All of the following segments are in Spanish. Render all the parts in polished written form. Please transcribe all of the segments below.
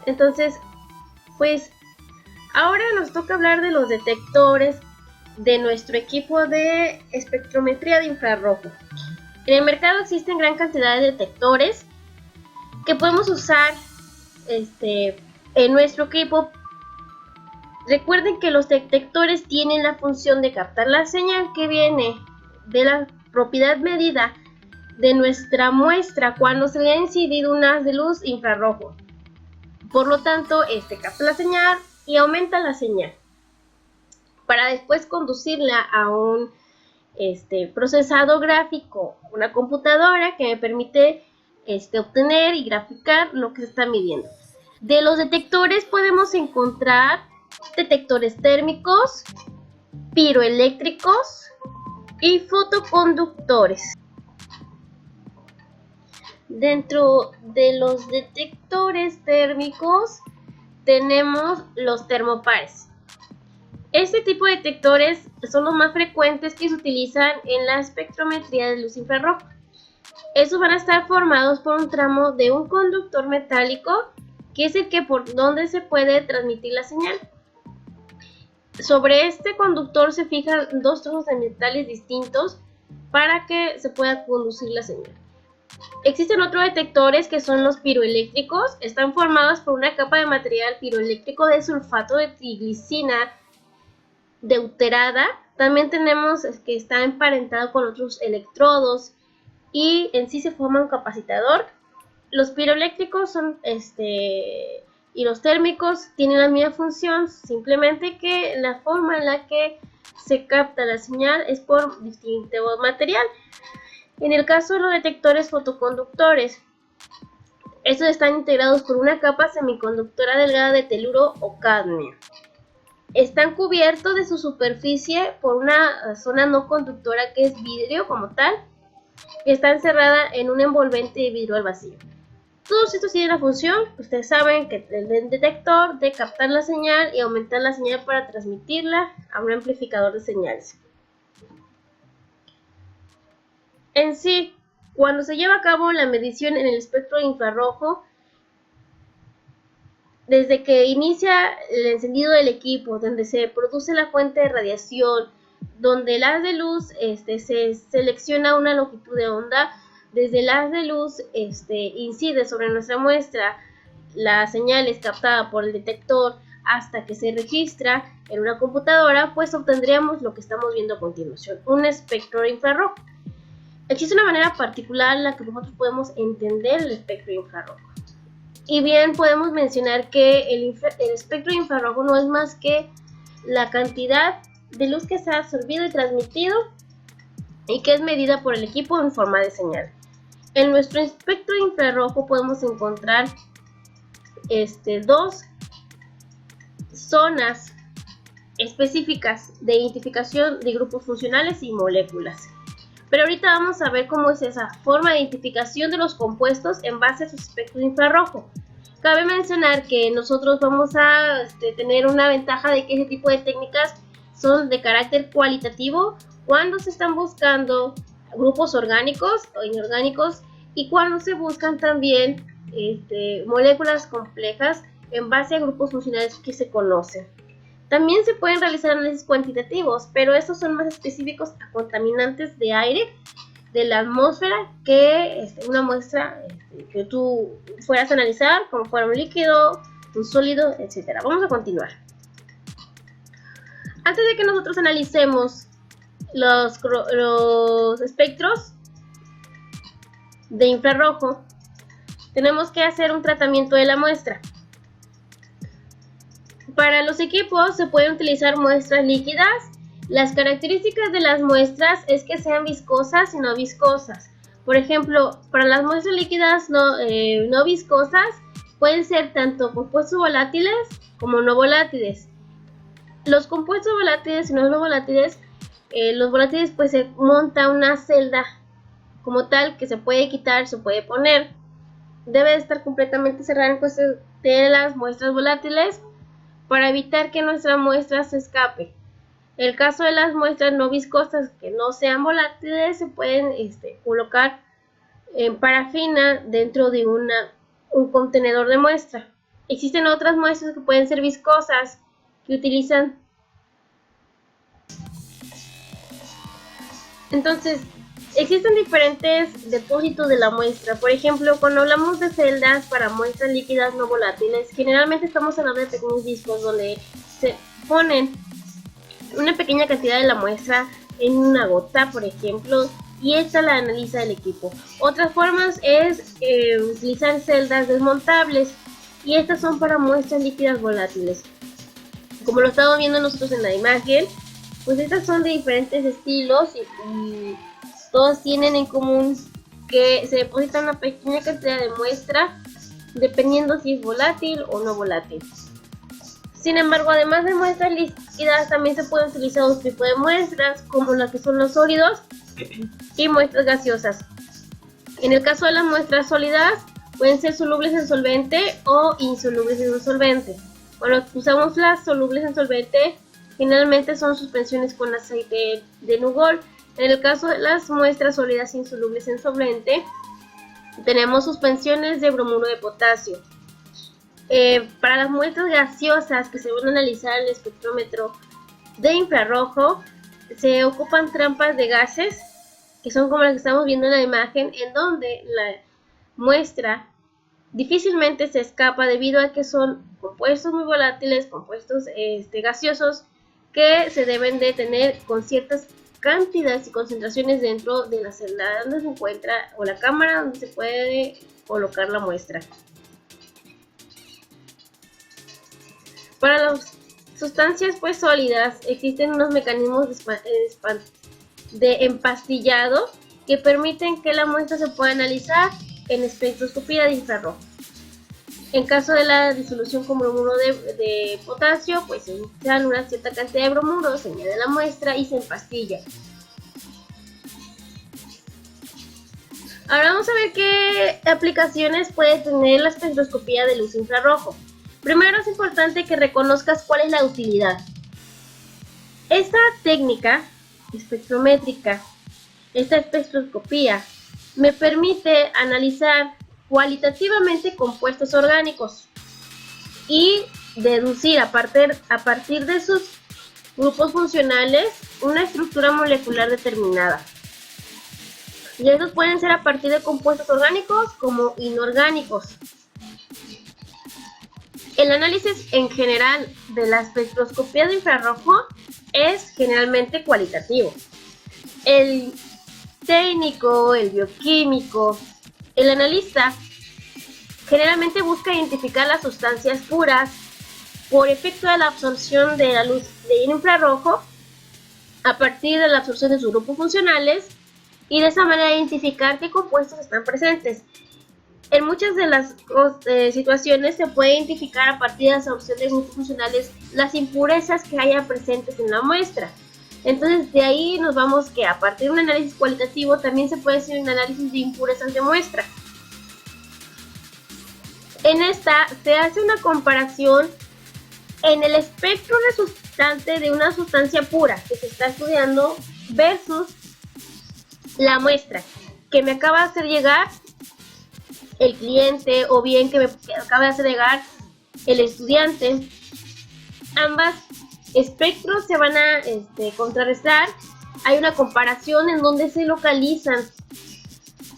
Entonces, pues ahora nos toca hablar de los detectores de nuestro equipo de espectrometría de infrarrojo. En el mercado existen gran cantidad de detectores que podemos usar en nuestro equipo. Recuerden que los detectores tienen la función de captar la señal que viene de la propiedad medida de nuestra muestra cuando se le ha incidido un haz de luz infrarrojo. Por lo tanto, capta la señal y aumenta la señal para después conducirla a un procesado gráfico, una computadora que me permite obtener y graficar lo que se está midiendo. De los detectores podemos encontrar detectores térmicos, piroeléctricos y fotoconductores. Dentro de los detectores térmicos tenemos los termopares. Este tipo de detectores son los más frecuentes que se utilizan en la espectrometría de luz infrarroja. Estos van a estar formados por un tramo de un conductor metálico, que es el que por donde se puede transmitir la señal. Sobre este conductor se fijan dos trozos de metales distintos para que se pueda conducir la señal. Existen otros detectores que son los piroeléctricos. Están formados por una capa de material piroeléctrico de sulfato de triglicina deuterada. También tenemos que está emparentado con otros electrodos y en sí se forma un capacitor. Los piroeléctricos son y los térmicos tienen la misma función, simplemente que la forma en la que se capta la señal es por distinto material. En el caso de los detectores fotoconductores, estos están integrados por una capa semiconductora delgada de teluro o cadmio. Están cubiertos de su superficie por una zona no conductora que es vidrio como tal, que está encerrada en un envolvente de vidrio al vacío. Todos estos tienen la función, ustedes saben, que el detector de captar la señal y aumentar la señal para transmitirla a un amplificador de señales. En sí, cuando se lleva a cabo la medición en el espectro infrarrojo, desde que inicia el encendido del equipo, donde se produce la fuente de radiación, donde el haz de luz se selecciona una longitud de onda, desde el haz de luz incide sobre nuestra muestra, la señal es captada por el detector hasta que se registra en una computadora, pues obtendríamos lo que estamos viendo a continuación, un espectro infrarrojo. Existe una manera particular en la que nosotros podemos entender el espectro infrarrojo. Y bien, podemos mencionar que el espectro infrarrojo no es más que la cantidad de luz que se ha absorbido y transmitido y que es medida por el equipo en forma de señal. En nuestro espectro infrarrojo podemos encontrar dos zonas específicas de identificación de grupos funcionales y moléculas. Pero ahorita vamos a ver cómo es esa forma de identificación de los compuestos en base a su espectro infrarrojo. Cabe mencionar que nosotros vamos a tener una ventaja de que ese tipo de técnicas son de carácter cualitativo cuando se están buscando grupos orgánicos o inorgánicos y cuando se buscan también moléculas complejas en base a grupos funcionales que se conocen. También se pueden realizar análisis cuantitativos, pero estos son más específicos a contaminantes de aire, de la atmósfera, que una muestra que tú fueras a analizar, como fuera un líquido, un sólido, etc. Vamos a continuar. Antes de que nosotros analicemos los espectros de infrarrojo, tenemos que hacer un tratamiento de la muestra. Para los equipos se pueden utilizar muestras líquidas. Las características de las muestras es que sean viscosas y no viscosas. Por ejemplo, para las muestras líquidas no viscosas pueden ser tanto compuestos volátiles como no volátiles. Los compuestos volátiles y no volátiles, los volátiles pues se monta una celda como tal que se puede quitar, se puede poner. Debe estar completamente cerrada en cuestión de las muestras volátiles para evitar que nuestra muestra se escape. En el caso de las muestras no viscosas que no sean volátiles, se pueden colocar en parafina dentro de un contenedor de muestra. Existen otras muestras que pueden ser viscosas, que utilizan. Entonces, existen diferentes depósitos de la muestra. Por ejemplo, cuando hablamos de celdas para muestras líquidas no volátiles, generalmente estamos hablando de pequeños discos donde se ponen una pequeña cantidad de la muestra en una gota, por ejemplo, y esta la analiza el equipo. Otras formas es utilizar celdas desmontables, y estas son para muestras líquidas volátiles. Como lo estamos viendo nosotros en la imagen, pues estas son de diferentes estilos y todos tienen en común que se deposita una pequeña cantidad de muestra dependiendo si es volátil o no volátil. Sin embargo, además de muestras líquidas, también se pueden utilizar otro tipo de muestras, como las que son los sólidos y muestras gaseosas. En el caso de las muestras sólidas, pueden ser solubles en solvente o insolubles en un solvente. Cuando usamos las solubles en solvente, generalmente son suspensiones con aceite de nugol. En el caso de las muestras sólidas insolubles en solvente, tenemos suspensiones de bromuro de potasio. Para las muestras gaseosas que se van a analizar en el espectrómetro de infrarrojo, se ocupan trampas de gases, que son como las que estamos viendo en la imagen, en donde la muestra difícilmente se escapa debido a que son compuestos muy volátiles, compuestos gaseosos, que se deben de tener con ciertas cantidades y concentraciones dentro de la celda donde se encuentra o la cámara donde se puede colocar la muestra. Para las sustancias pues sólidas existen unos mecanismos de empastillado que permiten que la muestra se pueda analizar en espectroscopía de infrarrojo. En caso de la disolución con bromuro de potasio, pues se usa una cierta cantidad de bromuro, se añade a la muestra y se empastilla. Ahora vamos a ver qué aplicaciones puede tener la espectroscopía de luz infrarrojo. Primero es importante que reconozcas cuál es la utilidad. Esta técnica espectrométrica, esta espectroscopía, me permite analizar cualitativamente compuestos orgánicos y deducir a partir de sus grupos funcionales una estructura molecular determinada. Y estos pueden ser a partir de compuestos orgánicos como inorgánicos. El análisis en general de la espectroscopía de infrarrojo es generalmente cualitativo. El técnico, el bioquímico, el analista generalmente busca identificar las sustancias puras por efecto de la absorción de la luz de infrarrojo a partir de la absorción de sus grupos funcionales y de esa manera identificar qué compuestos están presentes. En muchas de las situaciones se puede identificar a partir de la absorción de grupos funcionales las impurezas que haya presentes en la muestra. Entonces de ahí nos vamos que a partir de un análisis cualitativo también se puede hacer un análisis de impurezas de muestra. En esta se hace una comparación en el espectro resultante de una sustancia pura que se está estudiando versus la muestra que me acaba de hacer llegar el cliente o bien que me acaba de hacer llegar el estudiante. Ambas espectros se van a contrarrestar. Hay una comparación en donde se localizan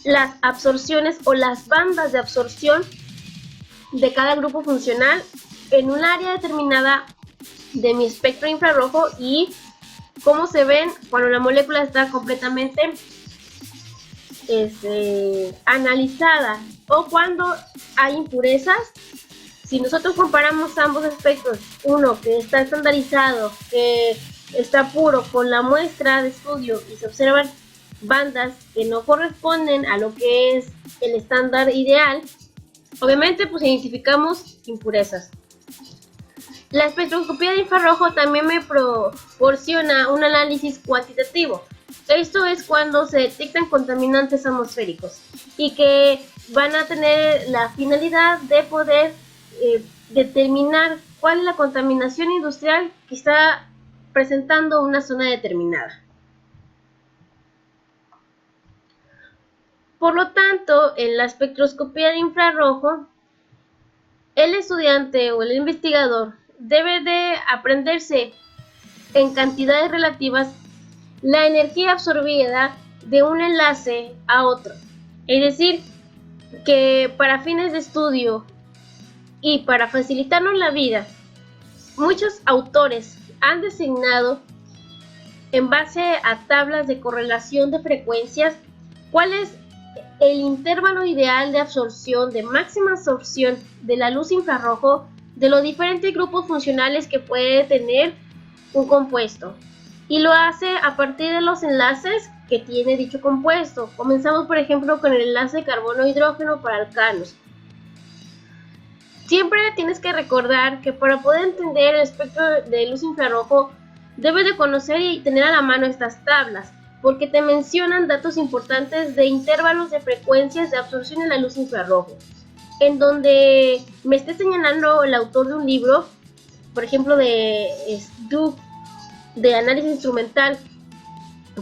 las absorciones o las bandas de absorción de cada grupo funcional en un área determinada de mi espectro infrarrojo y cómo se ven cuando la molécula está completamente analizada o cuando hay impurezas. Si nosotros comparamos ambos espectros, uno que está estandarizado, que está puro, con la muestra de estudio y se observan bandas que no corresponden a lo que es el estándar ideal, obviamente pues identificamos impurezas. La espectroscopía de infrarrojo también me proporciona un análisis cuantitativo. Esto es cuando se detectan contaminantes atmosféricos y que van a tener la finalidad de poder determinar cuál es la contaminación industrial que está presentando una zona determinada. Por lo tanto, en la espectroscopía de infrarrojo, el estudiante o el investigador debe de aprenderse en cantidades relativas la energía absorbida de un enlace a otro. Es decir, que para fines de estudio y para facilitarnos la vida, muchos autores han designado en base a tablas de correlación de frecuencias cuál es el intervalo ideal de absorción, de máxima absorción de la luz infrarrojo de los diferentes grupos funcionales que puede tener un compuesto. Y lo hace a partir de los enlaces que tiene dicho compuesto. Comenzamos, por ejemplo, con el enlace carbono-hidrógeno para alcanos. Siempre tienes que recordar que para poder entender el espectro de luz infrarrojo, debes de conocer y tener a la mano estas tablas, porque te mencionan datos importantes de intervalos de frecuencias de absorción en la luz infrarrojo. En donde me esté señalando el autor de un libro, por ejemplo de análisis instrumental,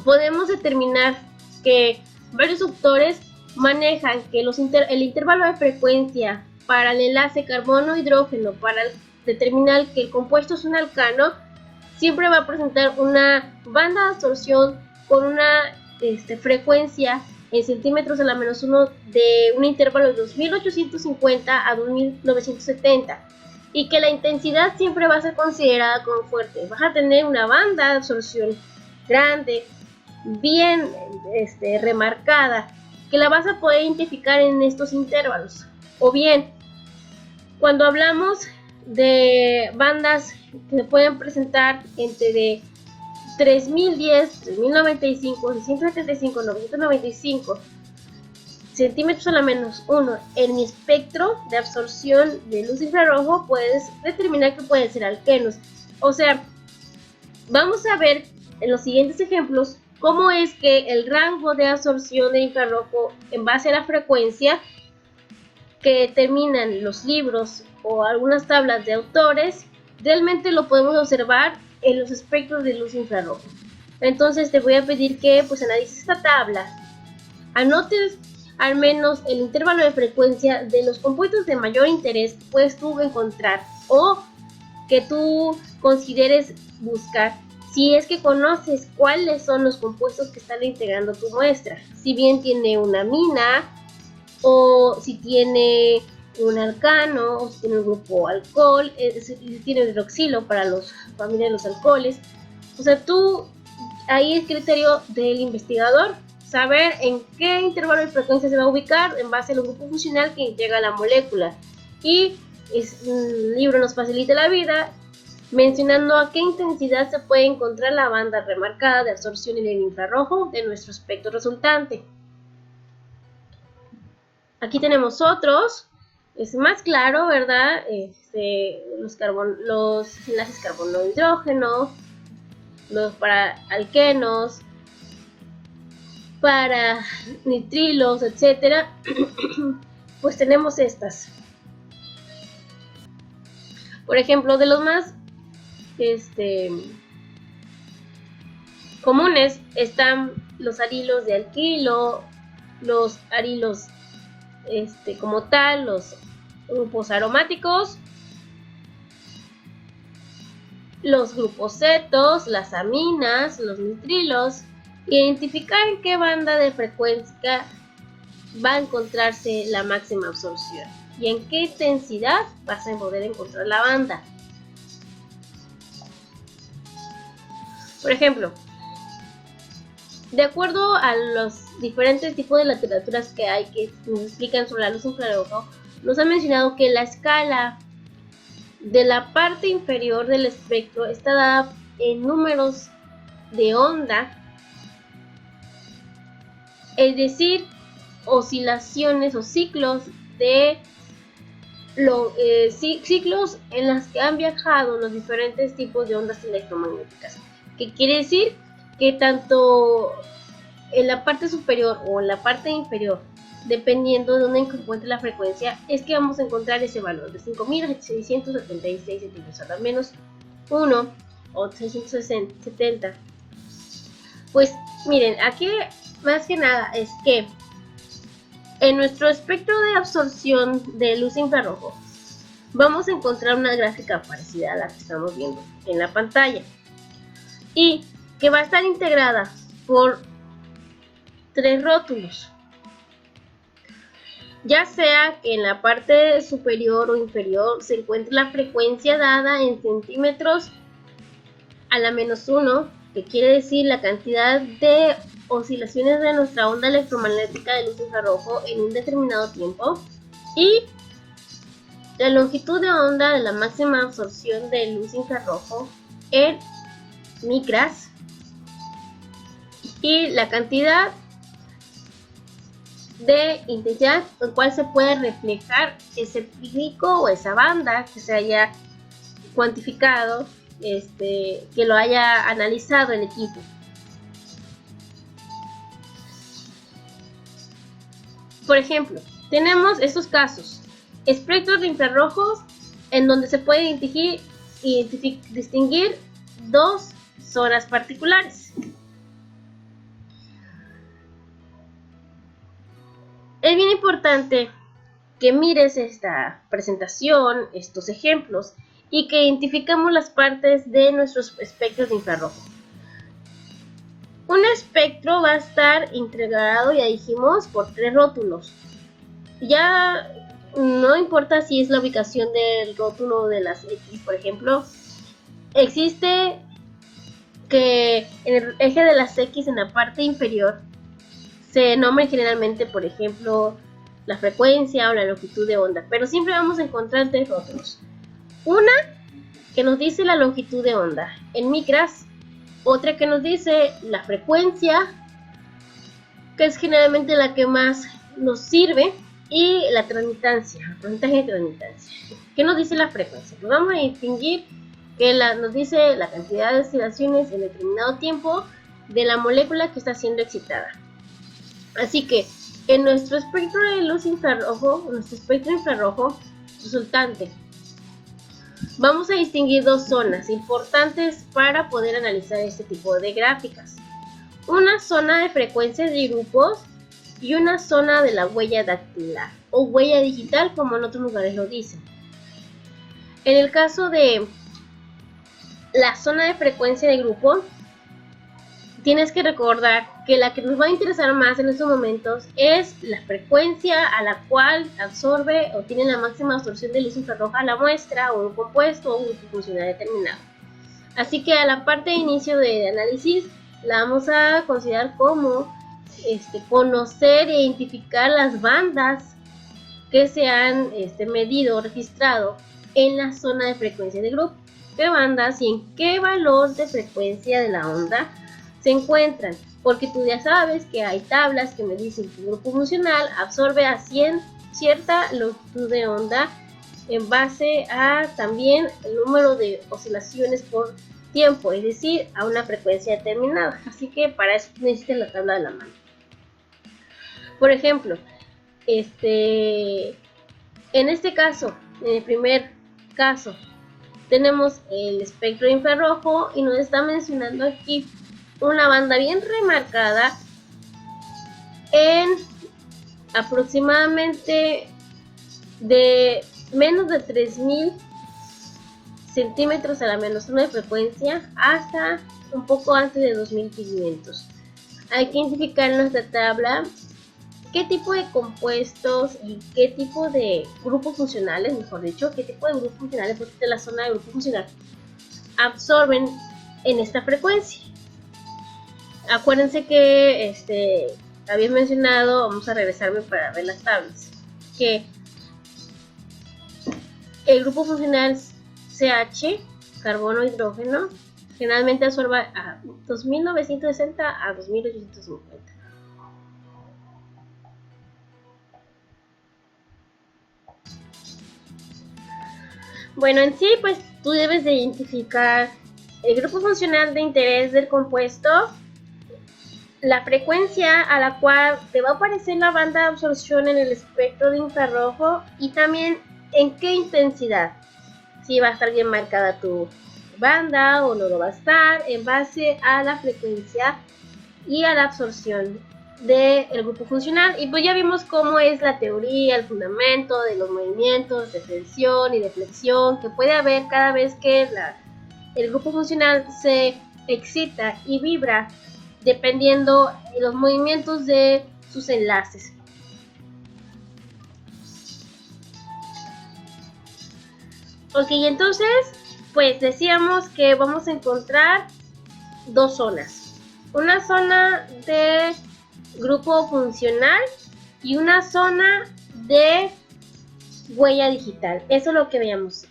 podemos determinar que varios autores manejan que el intervalo de frecuencia para el enlace carbono-hidrógeno para determinar que el compuesto es un alcano, siempre va a presentar una banda de absorción con una frecuencia en centímetros a la menos 1 de un intervalo de 2850 a 2970, y que la intensidad siempre va a ser considerada como fuerte. Vas a tener una banda de absorción grande, bien remarcada, que la vas a poder identificar en estos intervalos. O bien, cuando hablamos de bandas que se pueden presentar entre de 3010, 3095, 675, 995 centímetros a la menos 1 en mi espectro de absorción de luz infrarrojo, puedes determinar que pueden ser alquenos. O sea, vamos a ver en los siguientes ejemplos cómo es que el rango de absorción de infrarrojo en base a la frecuencia que determinan los libros o algunas tablas de autores, realmente lo podemos observar en los espectros de luz infrarrojo. Entonces te voy a pedir que analices esta tabla, anotes al menos el intervalo de frecuencia de los compuestos de mayor interés que puedes tú encontrar o que tú consideres buscar, si es que conoces cuáles son los compuestos que están integrando tu muestra, si bien tiene una amina o si tiene un alcano, o si tiene un grupo alcohol, si tiene hidroxilo para los familia de los alcoholes. O sea, ahí es criterio del investigador saber en qué intervalo de frecuencia se va a ubicar en base al grupo funcional que integra la molécula. Y el libro nos facilita la vida mencionando a qué intensidad se puede encontrar la banda remarcada de absorción en el infrarrojo de nuestro espectro resultante. Aquí tenemos otros, es más claro, ¿verdad? Los enlaces carbono-hidrógeno, los para alquenos, para nitrilos, etcétera. Pues tenemos estas. Por ejemplo, de los más comunes están los arilos de alquilo, los arilos como tal, los grupos aromáticos, los grupos cetos, las aminas, los nitrilos. Identificar en qué banda de frecuencia va a encontrarse la máxima absorción y en qué intensidad vas a poder encontrar la banda. Por ejemplo, de acuerdo a los diferentes tipos de literaturas que hay que nos explican sobre la luz infrarrojo, nos han mencionado que la escala de la parte inferior del espectro está dada en números de onda, es decir, oscilaciones o ciclos de ciclos en las que han viajado los diferentes tipos de ondas electromagnéticas. ¿Qué quiere decir? Que tanto en la parte superior o en la parte inferior, dependiendo de dónde se encuentre la frecuencia, es que vamos a encontrar ese valor de 5.676 centímetros a la menos 1 o 670. Pues miren, aquí más que nada es que en nuestro espectro de absorción de luz infrarrojo vamos a encontrar una gráfica parecida a la que estamos viendo en la pantalla y que va a estar integrada por 3 rótulos, ya sea que en la parte superior o inferior se encuentre la frecuencia dada en centímetros a la -1, que quiere decir la cantidad de oscilaciones de nuestra onda electromagnética de luz infrarrojo en un determinado tiempo, y la longitud de onda de la máxima absorción de luz infrarrojo en micras, y la cantidad de intensidad con cual se puede reflejar ese pico o esa banda que se haya cuantificado, que lo haya analizado el equipo. Por ejemplo, tenemos estos casos: espectros de infrarrojos en donde se puede distinguir 2 zonas particulares. Es bien importante que mires esta presentación, estos ejemplos, y que identifiquemos las partes de nuestros espectros de infrarrojo. Un espectro va a estar integrado, ya dijimos, por 3 rótulos. Ya no importa si es la ubicación del rótulo de las X, por ejemplo, existe que en el eje de las X en la parte inferior se nombra generalmente, por ejemplo, la frecuencia o la longitud de onda, pero siempre vamos a encontrar 3 rótulos. Una que nos dice la longitud de onda en micras, otra que nos dice la frecuencia, que es generalmente la que más nos sirve, y la transmitancia, el porcentaje de transmitancia. ¿Qué nos dice la frecuencia? Pues vamos a distinguir que nos dice la cantidad de oscilaciones en determinado tiempo de la molécula que está siendo excitada. Así que en nuestro espectro de luz infrarrojo, nuestro espectro infrarrojo resultante, vamos a distinguir 2 zonas importantes para poder analizar este tipo de gráficas: una zona de frecuencias de grupos y una zona de la huella dactilar o huella digital, como en otros lugares lo dicen. En el caso de la zona de frecuencia de grupo, tienes que recordar que la que nos va a interesar más en estos momentos es la frecuencia a la cual absorbe o tiene la máxima absorción de luz infrarroja la muestra o un compuesto o un grupo funcional determinado. Así que a la parte de inicio de análisis la vamos a considerar como conocer e identificar las bandas que se han medido o registrado en la zona de frecuencia de grupo. ¿Qué bandas y en qué valor de frecuencia de la onda se encuentran? Porque tú ya sabes que hay tablas que me dicen que el grupo funcional absorbe a cierta longitud de onda en base a también el número de oscilaciones por tiempo, es decir, a una frecuencia determinada. Así que para eso necesitas la tabla de la mano. Por ejemplo, en este caso, en el primer caso, tenemos el espectro infrarrojo y nos está mencionando aquí una banda bien remarcada en aproximadamente de menos de 3000 centímetros a la -1 de frecuencia hasta un poco antes de 2500. Hay que identificar en nuestra tabla qué tipo de compuestos y qué tipo de grupos funcionales, mejor dicho, qué tipo de grupos funcionales, porque de la zona de grupo funcional, absorben en esta frecuencia. Acuérdense que había mencionado, vamos a regresarme para ver las tablas, que el grupo funcional CH, carbono hidrógeno, generalmente absorbe a 2960 a 2850. Bueno, en sí, pues tú debes de identificar el grupo funcional de interés del compuesto, la frecuencia a la cual te va a aparecer la banda de absorción en el espectro de infrarrojo y también en qué intensidad. Si va a estar bien marcada tu banda o no lo va a estar, en base a la frecuencia y a la absorción del grupo funcional. Y pues ya vimos cómo es la teoría, el fundamento de los movimientos de tensión y de flexión que puede haber cada vez que el grupo funcional se excita y vibra dependiendo de los movimientos de sus enlaces. Ok, entonces pues decíamos que vamos a encontrar dos zonas. Una zona de grupo funcional y una zona de huella digital. Eso es lo que habíamos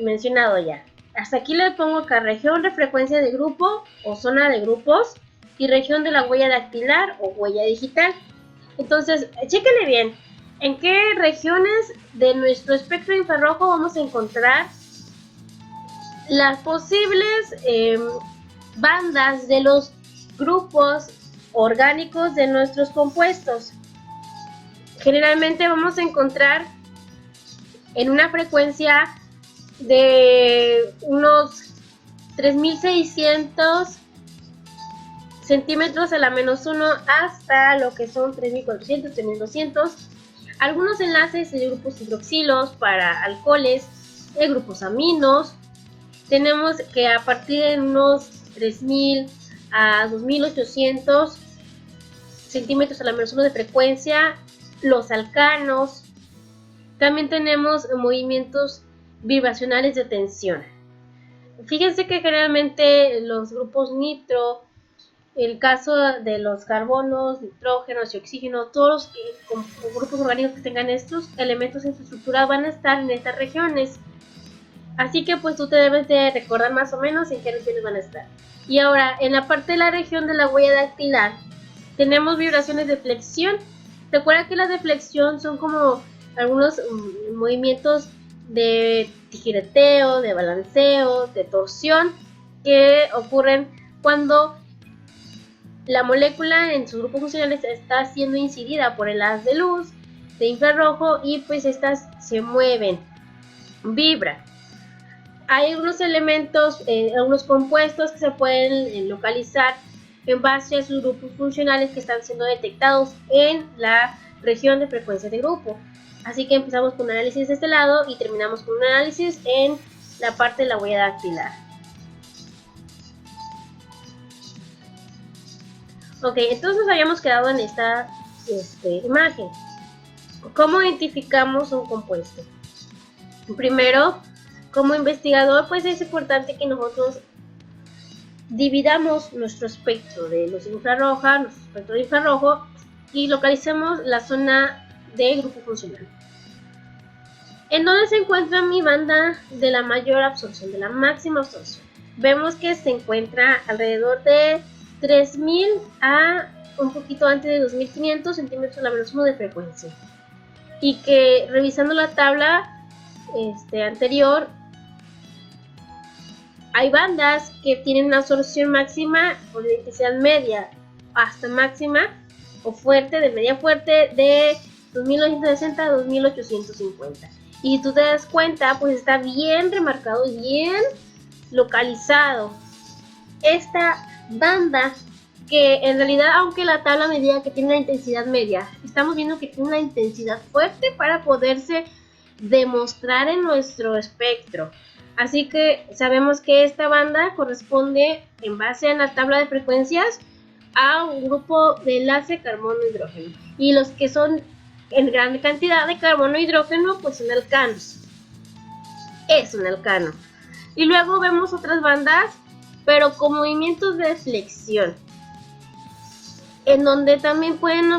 mencionado ya. Hasta aquí le pongo acá región de frecuencia de grupo o zona de grupos y región de la huella dactilar o huella digital. Entonces, chéquenle bien. ¿En qué regiones de nuestro espectro infrarrojo vamos a encontrar las posibles bandas de los grupos orgánicos de nuestros compuestos? Generalmente vamos a encontrar en una frecuencia de unos 3600 centímetros a la menos 1 hasta lo que son 3400, 3200. Algunos enlaces de grupos hidroxilos para alcoholes, de grupos aminos. Tenemos que a partir de unos 3000 a 2800 centímetros a la menos 1 de frecuencia, los alcanos. También tenemos movimientos vibracionales de tensión. Fíjense que generalmente los grupos nitro, el caso de los carbonos, nitrógenos y oxígeno, todos los grupos orgánicos que tengan estos elementos en su estructura van a estar en estas regiones. Así que pues tú te debes de recordar más o menos en qué regiones van a estar. Y ahora, en la parte de la región de la huella dactilar, tenemos vibraciones de flexión. Recuerda que las de flexión son como algunos movimientos de tijereteo, de balanceo, de torsión que ocurren cuando la molécula en sus grupos funcionales está siendo incidida por el haz de luz de infrarrojo y pues estas se mueven, vibran. Hay algunos elementos, algunos compuestos que se pueden localizar en base a sus grupos funcionales que están siendo detectados en la región de frecuencia de grupo. Así que empezamos con un análisis de este lado y terminamos con un análisis en la parte de la huella dactilar. Ok, entonces habíamos quedado en esta imagen. ¿Cómo identificamos un compuesto? Primero, como investigador, pues es importante que nosotros dividamos nuestro espectro de luz infrarroja, nuestro espectro de infrarrojo y localicemos la zona de grupo funcional. ¿En dónde se encuentra mi banda de la mayor absorción, de la máxima absorción? Vemos que se encuentra alrededor de 3000 a un poquito antes de 2500 centímetros a la menos 1 de frecuencia. Y que revisando la tabla anterior, hay bandas que tienen una absorción máxima o de intensidad media hasta máxima o fuerte, de media fuerte, de 2960 a 2850. Y si tú te das cuenta, pues está bien remarcado y bien localizado esta banda, que en realidad, aunque la tabla me diga que tiene una intensidad media, estamos viendo que tiene una intensidad fuerte para poderse demostrar en nuestro espectro. Así que sabemos que esta banda corresponde, en base a la tabla de frecuencias, a un grupo de enlace carbono-hidrógeno. Y los que son en gran cantidad de carbono-hidrógeno, pues son alcanos. Es un alcano. Y luego vemos otras bandas, pero con movimientos de flexión, en donde también pueden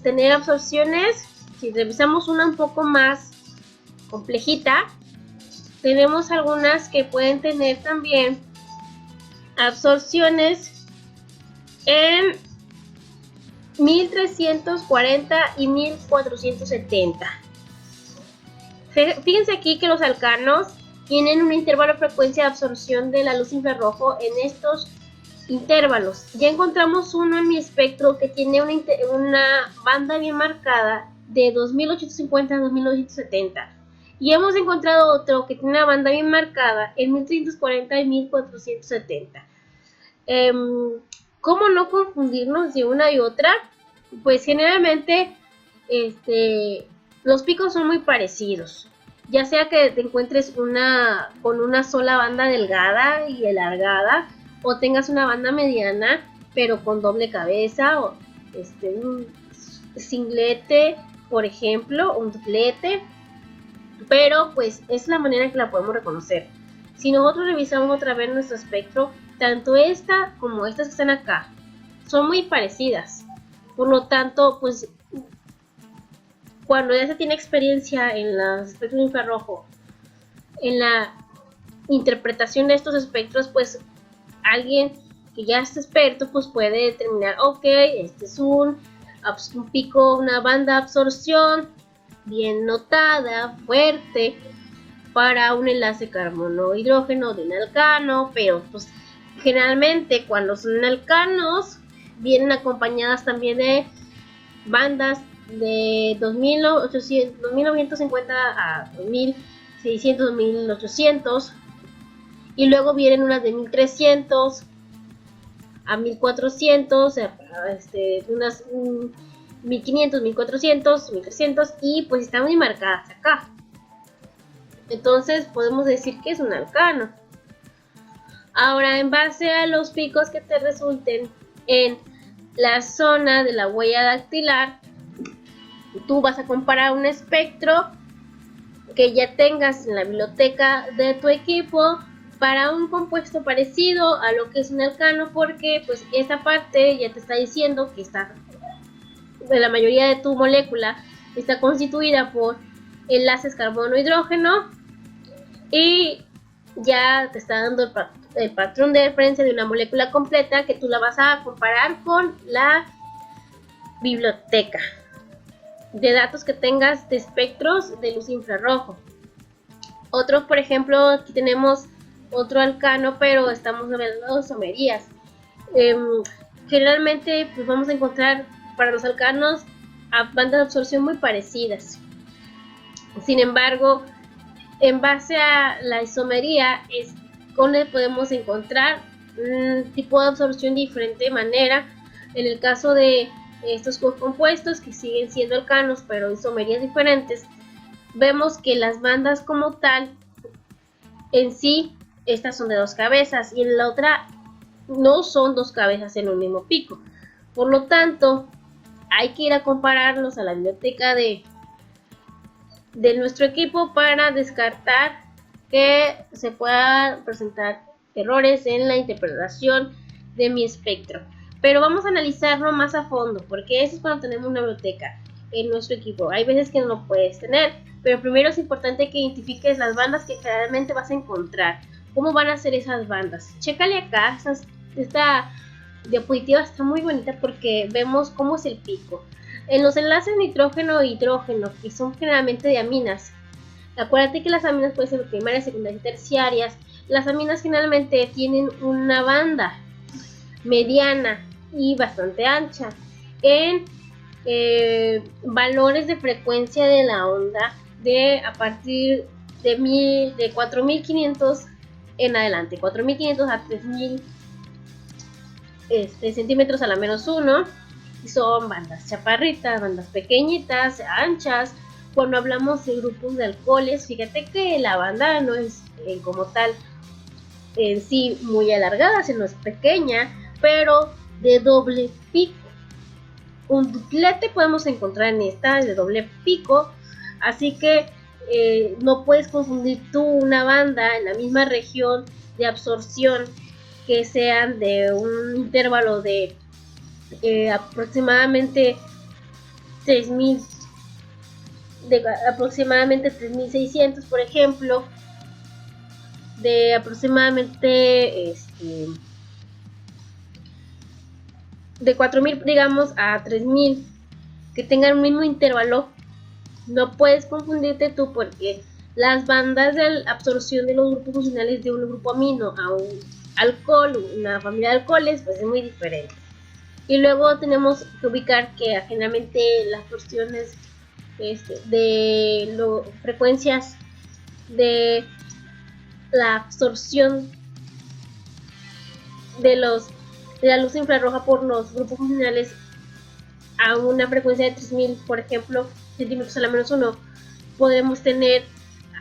tener absorciones. Si revisamos una un poco más complejita, tenemos algunas que pueden tener también absorciones en 1340 y 1470. Fíjense aquí que los alcanos tienen un intervalo de frecuencia de absorción de la luz infrarrojo en estos intervalos. Ya encontramos uno en mi espectro que tiene una banda bien marcada de 2850 a 2970. Y hemos encontrado otro que tiene una banda bien marcada en 1340 y 1470. ¿Cómo no confundirnos de una y otra? Pues generalmente los picos son muy parecidos. Ya sea que te encuentres con una sola banda delgada y alargada, o tengas una banda mediana pero con doble cabeza, o un singlete, por ejemplo, un doblete. Pero pues es la manera en que la podemos reconocer. Si nosotros revisamos otra vez nuestro espectro, tanto esta como estas que están acá son muy parecidas. Por lo tanto, pues cuando ya se tiene experiencia en los espectros infrarrojo, en la interpretación de estos espectros, pues alguien que ya es experto pues puede determinar, ok, este es un pico, una banda de absorción bien notada, fuerte, para un enlace carbono-hidrógeno de un alcano, pero pues generalmente cuando son alcanos vienen acompañadas también de bandas de 2950 a 2600, 2800, y luego vienen unas de 1300 a 1400, unas 1500, 1400, 1300, y pues están muy marcadas acá. Entonces podemos decir que es un alcano. Ahora, en base a los picos que te resulten en la zona de la huella dactilar, tú vas a comparar un espectro que ya tengas en la biblioteca de tu equipo para un compuesto parecido a lo que es un alcano, porque pues esta parte ya te está diciendo que la mayoría de tu molécula está constituida por enlaces carbono-hidrógeno, y ya te está dando el patrón de referencia de una molécula completa que tú la vas a comparar con la biblioteca de datos que tengas de espectros de luz infrarrojo. Otros, por ejemplo, aquí tenemos otro alcano, pero estamos hablando de isomerías. Generalmente pues vamos a encontrar para los alcanos a bandas de absorción muy parecidas. Sin embargo, en base a la isomería es donde podemos encontrar un tipo de absorción de diferente manera. En el caso de estos compuestos que siguen siendo alcanos pero isomerías diferentes, vemos que las bandas como tal, en sí, estas son de dos cabezas y en la otra no son dos cabezas en un mismo pico. Por lo tanto, hay que ir a compararlos a la biblioteca de nuestro equipo para descartar que se puedan presentar errores en la interpretación de mi espectro. Pero vamos a analizarlo más a fondo, porque eso es cuando tenemos una biblioteca en nuestro equipo. Hay veces que no lo puedes tener, pero primero es importante que identifiques las bandas que generalmente vas a encontrar. ¿Cómo van a ser esas bandas? Chécale acá, esta diapositiva está muy bonita porque vemos cómo es el pico. En los enlaces nitrógeno e hidrógeno, que son generalmente de aminas, acuérdate que las aminas pueden ser primarias, secundarias y terciarias. Las aminas generalmente tienen una banda mediana y bastante ancha en valores de frecuencia de la onda de a partir de 4500 en adelante, 4500 a 3000 centímetros a la menos 1. Son bandas chaparritas, bandas pequeñitas, anchas. Cuando hablamos de grupos de alcoholes, fíjate que la banda no es como tal en sí muy alargada, sino es pequeña, pero de doble pico. Un duplete podemos encontrar en esta de doble pico, así que no puedes confundir tú una banda en la misma región de absorción que sean de un intervalo de aproximadamente 3000, de aproximadamente 3600, por ejemplo, de aproximadamente de 4000, digamos, a 3000, que tengan un mismo intervalo. No puedes confundirte tú, porque las bandas de absorción de los grupos funcionales de un grupo amino a un alcohol, una familia de alcoholes, pues es muy diferente. Y luego tenemos que ubicar que generalmente las cuestiones de frecuencias de la absorción de los de la luz infrarroja por los grupos funcionales a una frecuencia de 3000, por ejemplo, centímetros a la menos 1, podemos tener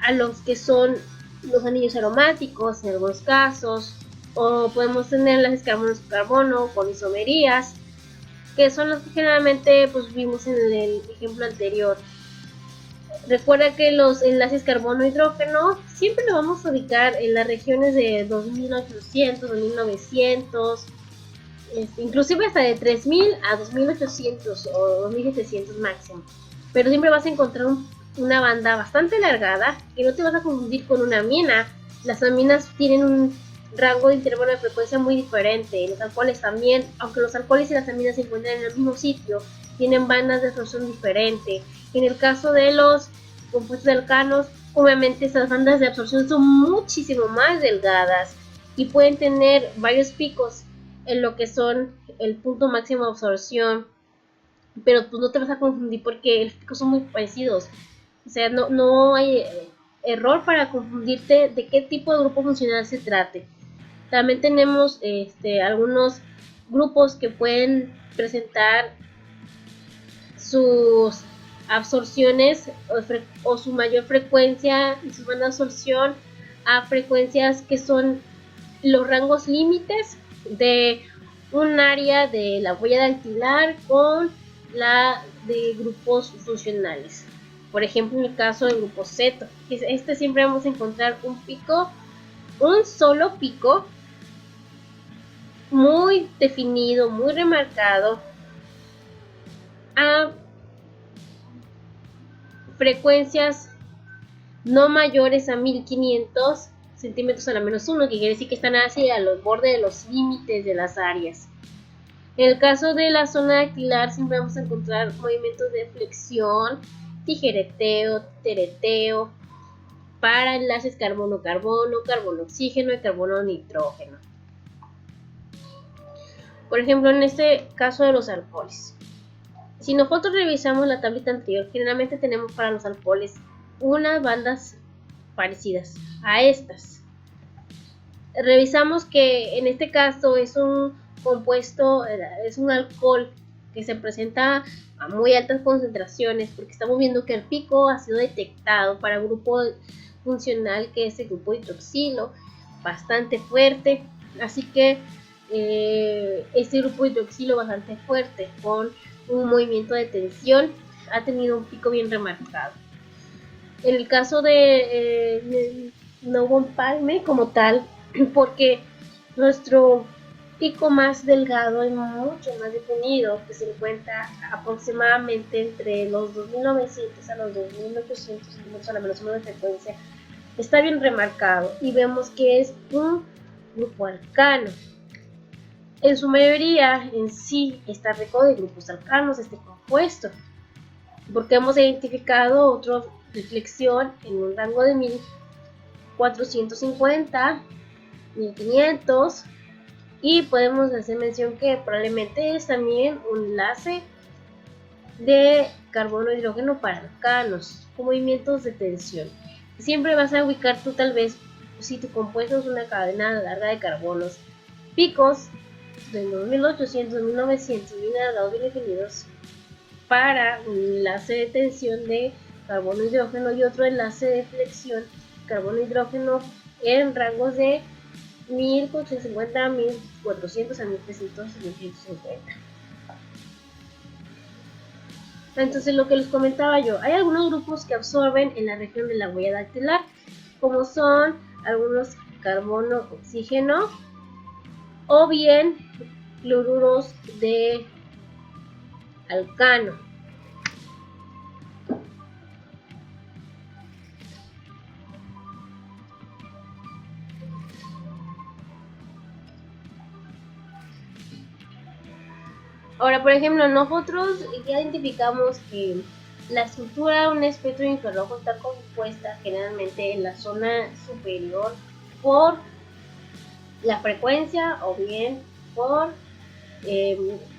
a los que son los anillos aromáticos en algunos casos, o podemos tener enlaces carbono-carbono con isomerías, que son los que generalmente pues, vimos en el ejemplo anterior. Recuerda que los enlaces carbono-hidrógeno siempre los vamos a ubicar en las regiones de 2800, 2900, inclusive hasta de 3000 a 2800 o 2700 máximo. Pero siempre vas a encontrar una banda bastante alargada que no te vas a confundir con una amina. Las aminas tienen un rango de intervalo de frecuencia muy diferente. Los alcoholes también, aunque los alcoholes y las aminas se encuentran en el mismo sitio, tienen bandas de absorción diferente. En el caso de los compuestos alcanos, obviamente esas bandas de absorción son muchísimo más delgadas y pueden tener varios picos en lo que son el punto máximo de absorción, pero pues no te vas a confundir porque los picos son muy parecidos. O sea, no hay error para confundirte de qué tipo de grupo funcional se trate. También tenemos algunos grupos que pueden presentar sus absorciones o su mayor frecuencia y su buena absorción a frecuencias que son los rangos límites de un área de la huella dactilar con la de grupos funcionales. Por ejemplo, en el caso del grupo Z, siempre vamos a encontrar un solo pico muy definido, muy remarcado a frecuencias no mayores a 1500 centímetros a la menos 1, que quiere decir que están hacia los bordes de los límites de las áreas. En el caso de la zona dactilar siempre vamos a encontrar movimientos de flexión, tijereteo, tereteo, para enlaces carbono-carbono, carbono-oxígeno y carbono-nitrógeno. Por ejemplo, en este caso de los alcoholes. Si nosotros revisamos la tablita anterior, generalmente tenemos para los alcoholes unas bandas parecidas a estas. Revisamos que en este caso es un compuesto, es un alcohol que se presenta a muy altas concentraciones, porque estamos viendo que el pico ha sido detectado para el grupo funcional, que es el grupo hidroxilo, bastante fuerte. Así que este grupo hidroxilo bastante fuerte con un movimiento de tensión ha tenido un pico bien remarcado. En el caso de Novo Empalme como tal, porque nuestro pico más delgado y mucho más definido, que se encuentra aproximadamente entre los 2900 a los 2800 centímetros a la menos 1 de frecuencia, está bien remarcado y vemos que es un grupo alcano. En su mayoría en sí está rico de grupos alcanos este compuesto, porque hemos identificado otra reflexión en un rango de 1450, 1500, y podemos hacer mención que probablemente es también un enlace de carbono-hidrógeno para alcanos con movimientos de tensión. Siempre vas a ubicar tú, tal vez, si tu compuesto es una cadena larga de carbonos, picos de 2800, 1900 bien alargados, bien definidos para un enlace de tensión de carbono-hidrógeno y otro enlace de flexión carbono-hidrógeno en rangos de 1450, 1400 a 1300, 1350. Entonces, lo que les comentaba yo, hay algunos grupos que absorben en la región de la huella dactilar, como son algunos carbono-oxígeno o bien cloruros de alcano. Ahora, por ejemplo, nosotros ya identificamos que la estructura de un espectro infrarrojo está compuesta generalmente en la zona superior por la frecuencia o bien por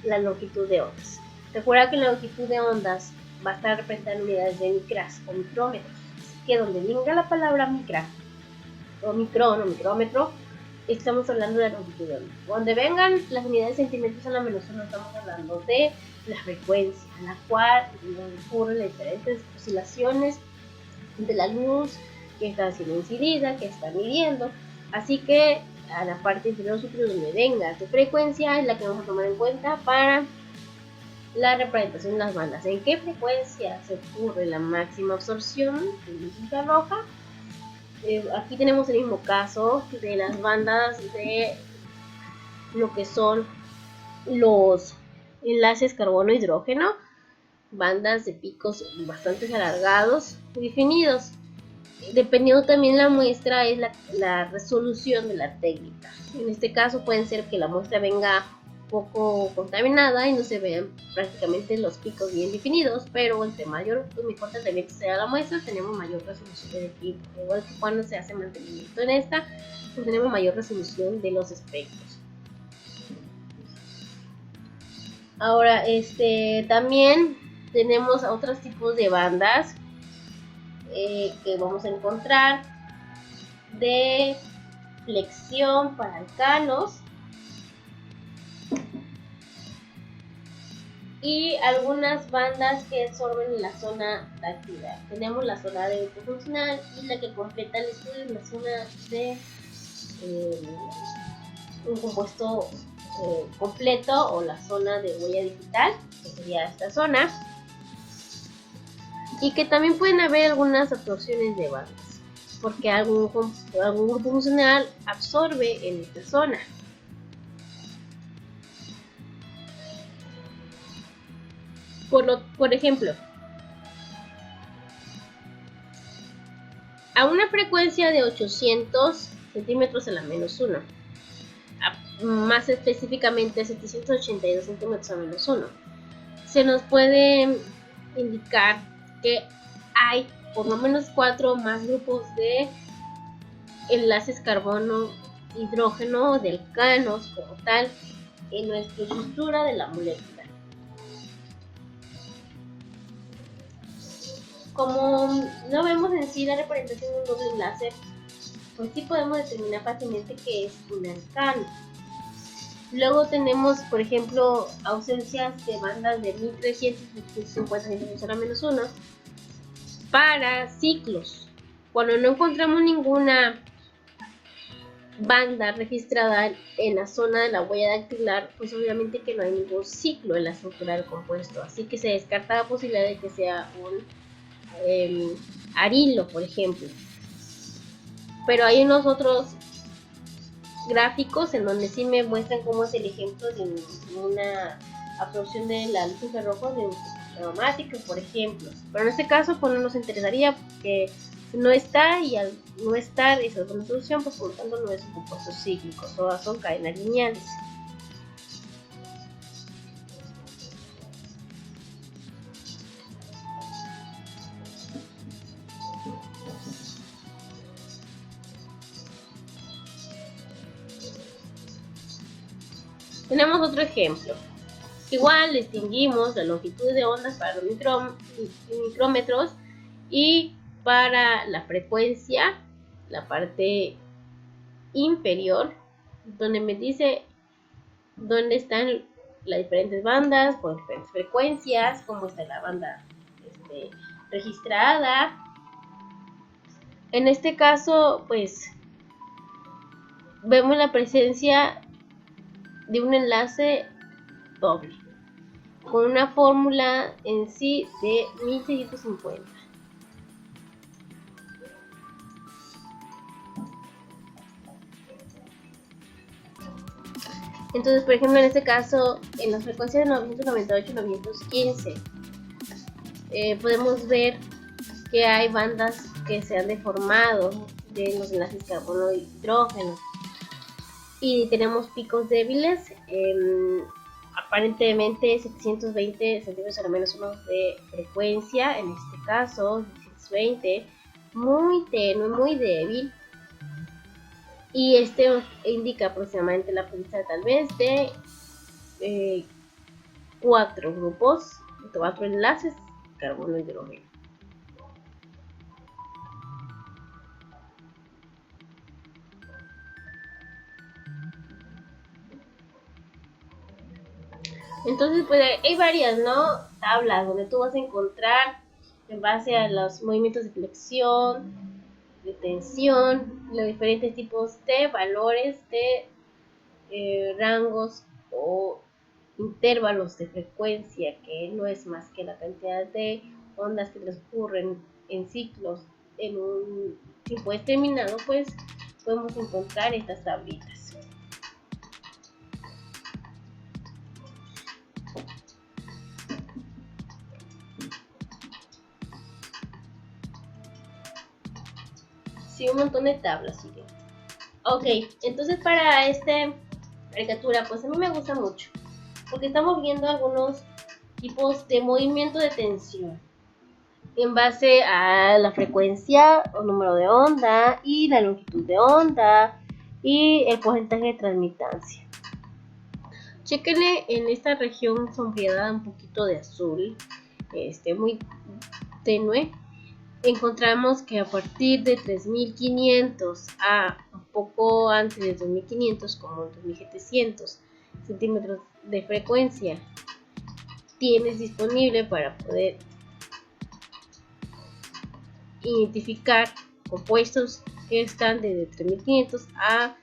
la longitud de ondas. Recuerda que la longitud de ondas va a estar representada en unidades de micras o micrómetros, así que donde venga la palabra micra o micrón o micrómetro, estamos hablando de la longitud de onda. Donde vengan las unidades de centímetros a la menos 1, estamos hablando de la frecuencia, en la cual ocurren las diferentes oscilaciones de la luz que está siendo incidida, que está midiendo. Así que a la parte inferior superior donde venga tu frecuencia es la que vamos a tomar en cuenta para la representación de las bandas. ¿En qué frecuencia se ocurre la máxima absorción de luz infrarroja? Aquí tenemos el mismo caso de las bandas de lo que son los enlaces carbono-hidrógeno, bandas de picos bastante alargados y definidos. Dependiendo también la muestra es la resolución de la técnica. En este caso pueden ser que la muestra venga poco contaminada y no se vean prácticamente los picos bien definidos, pero entre mayor mejor tratamiento sea la muestra, tenemos mayor resolución del equipo. Igual que cuando se hace mantenimiento en esta, pues tenemos mayor resolución de los espectros. Ahora, también tenemos otros tipos de bandas que vamos a encontrar de flexión para alcanos y algunas bandas que absorben en la zona de actividad. Tenemos la zona de uso funcional y la que completa el estudio en la zona de un compuesto completo o la zona de huella digital, que sería esta zona, y que también pueden haber algunas absorciones de bandas, porque algún grupo funcional absorbe en esta zona. Por ejemplo, a una frecuencia de 800 centímetros a la menos 1, más específicamente 782 centímetros a menos 1, se nos puede indicar que hay por lo menos 4 más grupos de enlaces carbono-hidrógeno de alcanos como tal en nuestra estructura de la molécula. Como no vemos en sí la representación de un doble enlace, pues sí podemos determinar fácilmente que es un alcano. Luego tenemos, por ejemplo, ausencias de bandas de 1350 centímetros a la menos 1 para ciclos. Cuando no encontramos ninguna banda registrada en la zona de la huella dactilar, pues obviamente que no hay ningún ciclo en la estructura del compuesto, así que se descarta la posibilidad de que sea un arilo, por ejemplo. Pero hay unos otros gráficos en donde sí me muestran cómo es el ejemplo de una absorción de la luz infrarroja de un aromático, por ejemplo. Pero en este caso pues no nos interesaría porque no está, y al no estar esa es una solución, pues por lo tanto no es un compuesto cíclico, todas son cadenas lineales. Tenemos otro ejemplo. Igual distinguimos la longitud de ondas para los micrómetros y para la frecuencia, la parte inferior, donde me dice dónde están las diferentes bandas, por diferentes frecuencias, cómo está la banda registrada. En este caso, pues vemos la presencia de un enlace doble con una fórmula en sí de 1650. Entonces, por ejemplo, en este caso, en las frecuencias de 998 y 915, podemos ver que hay bandas que se han deformado de los enlaces carbono-hidrógeno y tenemos picos débiles, aparentemente 720 centímetros a la menos 1 de frecuencia, en este caso 720, muy tenue, muy débil, y indica aproximadamente la presencia tal vez de 4 grupos, 4 enlaces carbono-hidrógeno. Entonces, pues hay varias, ¿no? Tablas donde tú vas a encontrar en base a los movimientos de flexión, de tensión, los diferentes tipos de valores de rangos o intervalos de frecuencia, que no es más que la cantidad de ondas que transcurren en ciclos en un tiempo determinado, pues podemos encontrar estas tablitas. Sí, un montón de tablas. ¿Sí? Ok, entonces para esta caricatura, pues a mí me gusta mucho, porque estamos viendo algunos tipos de movimiento de tensión en base a la frecuencia o número de onda y la longitud de onda y el porcentaje de transmitancia. Chequenle en esta región sombreada un poquito de azul, muy tenue. Encontramos que a partir de 3500 a un poco antes de 2500, como 2700 centímetros de frecuencia, tienes disponible para poder identificar compuestos que están desde 3500 a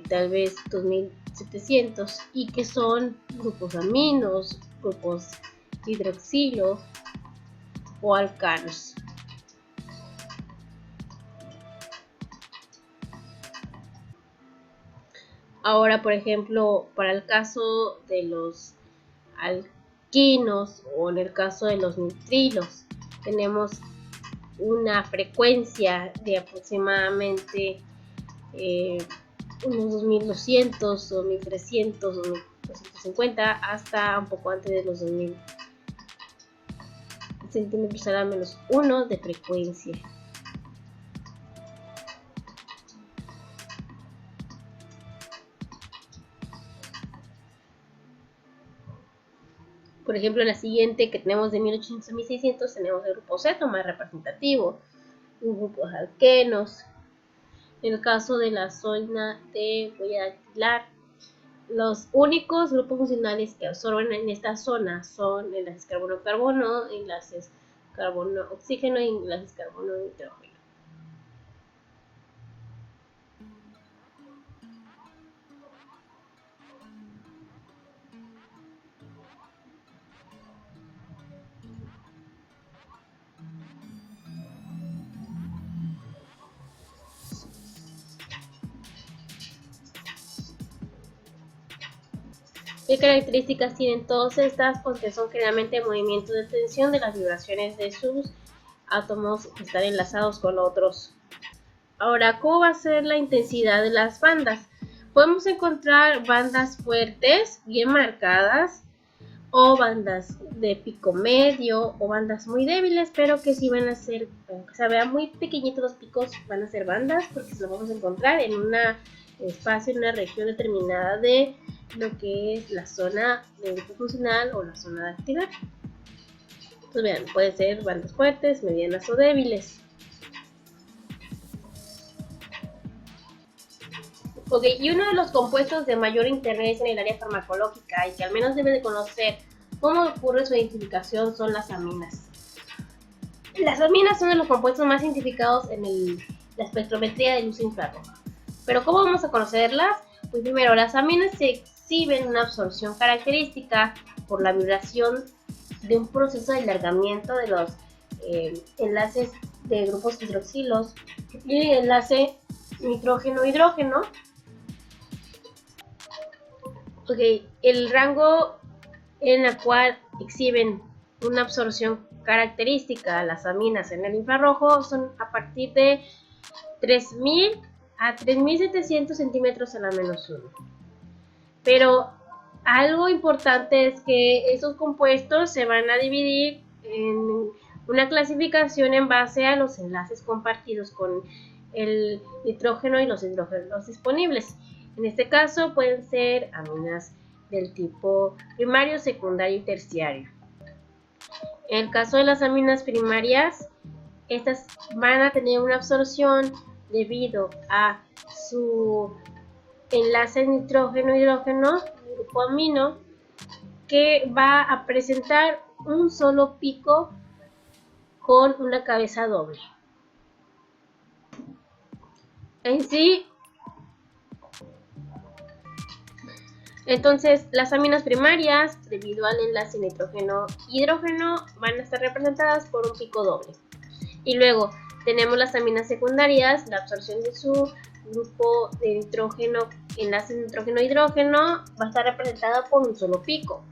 tal vez 2700 y que son grupos aminos, grupos hidroxilo o alcanos. Ahora, por ejemplo, para el caso de los alquinos o en el caso de los nitrilos, tenemos una frecuencia de aproximadamente unos 2200, 2300, 2250 hasta un poco antes de los 2000 centímetros a la menos 1 de frecuencia. Por ejemplo, la siguiente que tenemos de 1800 a 1600 tenemos el grupo Z más representativo, un grupo de alquenos. En el caso de la zona de huella dactilar, los únicos grupos funcionales que absorben en esta zona son enlaces carbono-carbono, enlaces carbono-oxígeno y enlaces carbono-nitrógeno. ¿Qué características tienen todas estas? Pues que son generalmente movimientos de tensión de las vibraciones de sus átomos que están enlazados con otros. Ahora, ¿cómo va a ser la intensidad de las bandas? Podemos encontrar bandas fuertes, bien marcadas, o bandas de pico medio, o bandas muy débiles, pero que sí van a ser, aunque se vean muy pequeñitos los picos, van a ser bandas, porque se los vamos a encontrar en un espacio, en una región determinada de lo que es la zona de grupo funcional o la zona dactilar. Pues vean, pueden ser bandas fuertes, medianas o débiles. Ok, y uno de los compuestos de mayor interés en el área farmacológica y que al menos debe de conocer cómo ocurre su identificación son las aminas. Las aminas son de los compuestos más identificados en la espectrometría de luz infrarroja. Pero ¿cómo vamos a conocerlas? Pues primero, las aminas se exhiben una absorción característica por la vibración de un proceso de alargamiento de los enlaces de grupos hidroxilos y el enlace nitrógeno-hidrógeno. Ok, el rango en el cual exhiben una absorción característica las aminas en el infrarrojo son a partir de 3000 a 3700 centímetros a la menos 1. Pero algo importante es que esos compuestos se van a dividir en una clasificación en base a los enlaces compartidos con el nitrógeno y los hidrógenos disponibles. En este caso pueden ser aminas del tipo primario, secundario y terciario. En el caso de las aminas primarias, estas van a tener una absorción debido a su enlace nitrógeno-hidrógeno, grupo amino, que va a presentar un solo pico con una cabeza doble. En sí, entonces las aminas primarias, debido al enlace nitrógeno-hidrógeno, van a estar representadas por un pico doble. Y luego tenemos las aminas secundarias, la absorción de su grupo de nitrógeno, enlace nitrógeno-hidrógeno, va a estar representada por un solo pico.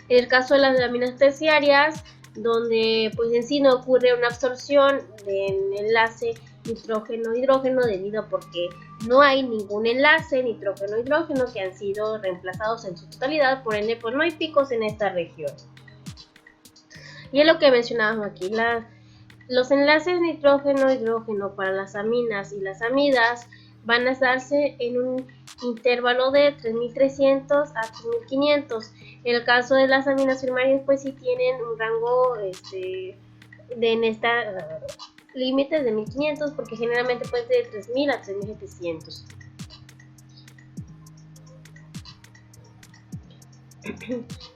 En el caso de las aminas terciarias, donde pues en sí no ocurre una absorción del enlace nitrógeno-hidrógeno debido a porque no hay ningún enlace nitrógeno-hidrógeno que han sido reemplazados en su totalidad, por ende pues no hay picos en esta región. Y es lo que mencionábamos aquí, los enlaces nitrógeno-hidrógeno para las aminas y las amidas van a darse en un intervalo de 3300 a 3500. En el caso de las aminas primarias, pues sí tienen un rango límites de 1500, porque generalmente puede ser de 3000 a 3700.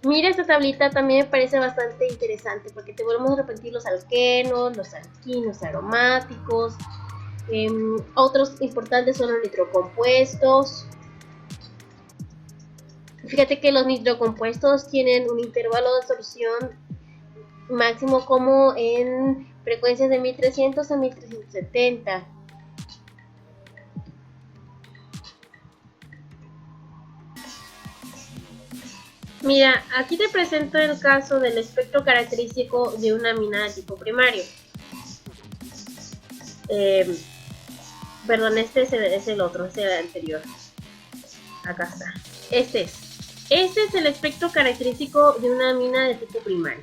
Mira, esta tablita también me parece bastante interesante porque te volvemos a repetir los alquenos, los alquinos aromáticos. Otros importantes son los nitrocompuestos. Fíjate que los nitrocompuestos tienen un intervalo de absorción máximo como en frecuencias de 1300 a 1370. Mira, aquí te presento el caso del espectro característico de una amina de tipo primario. Perdón, este es el otro, es el anterior. Acá está. Este es el espectro característico de una amina de tipo primario.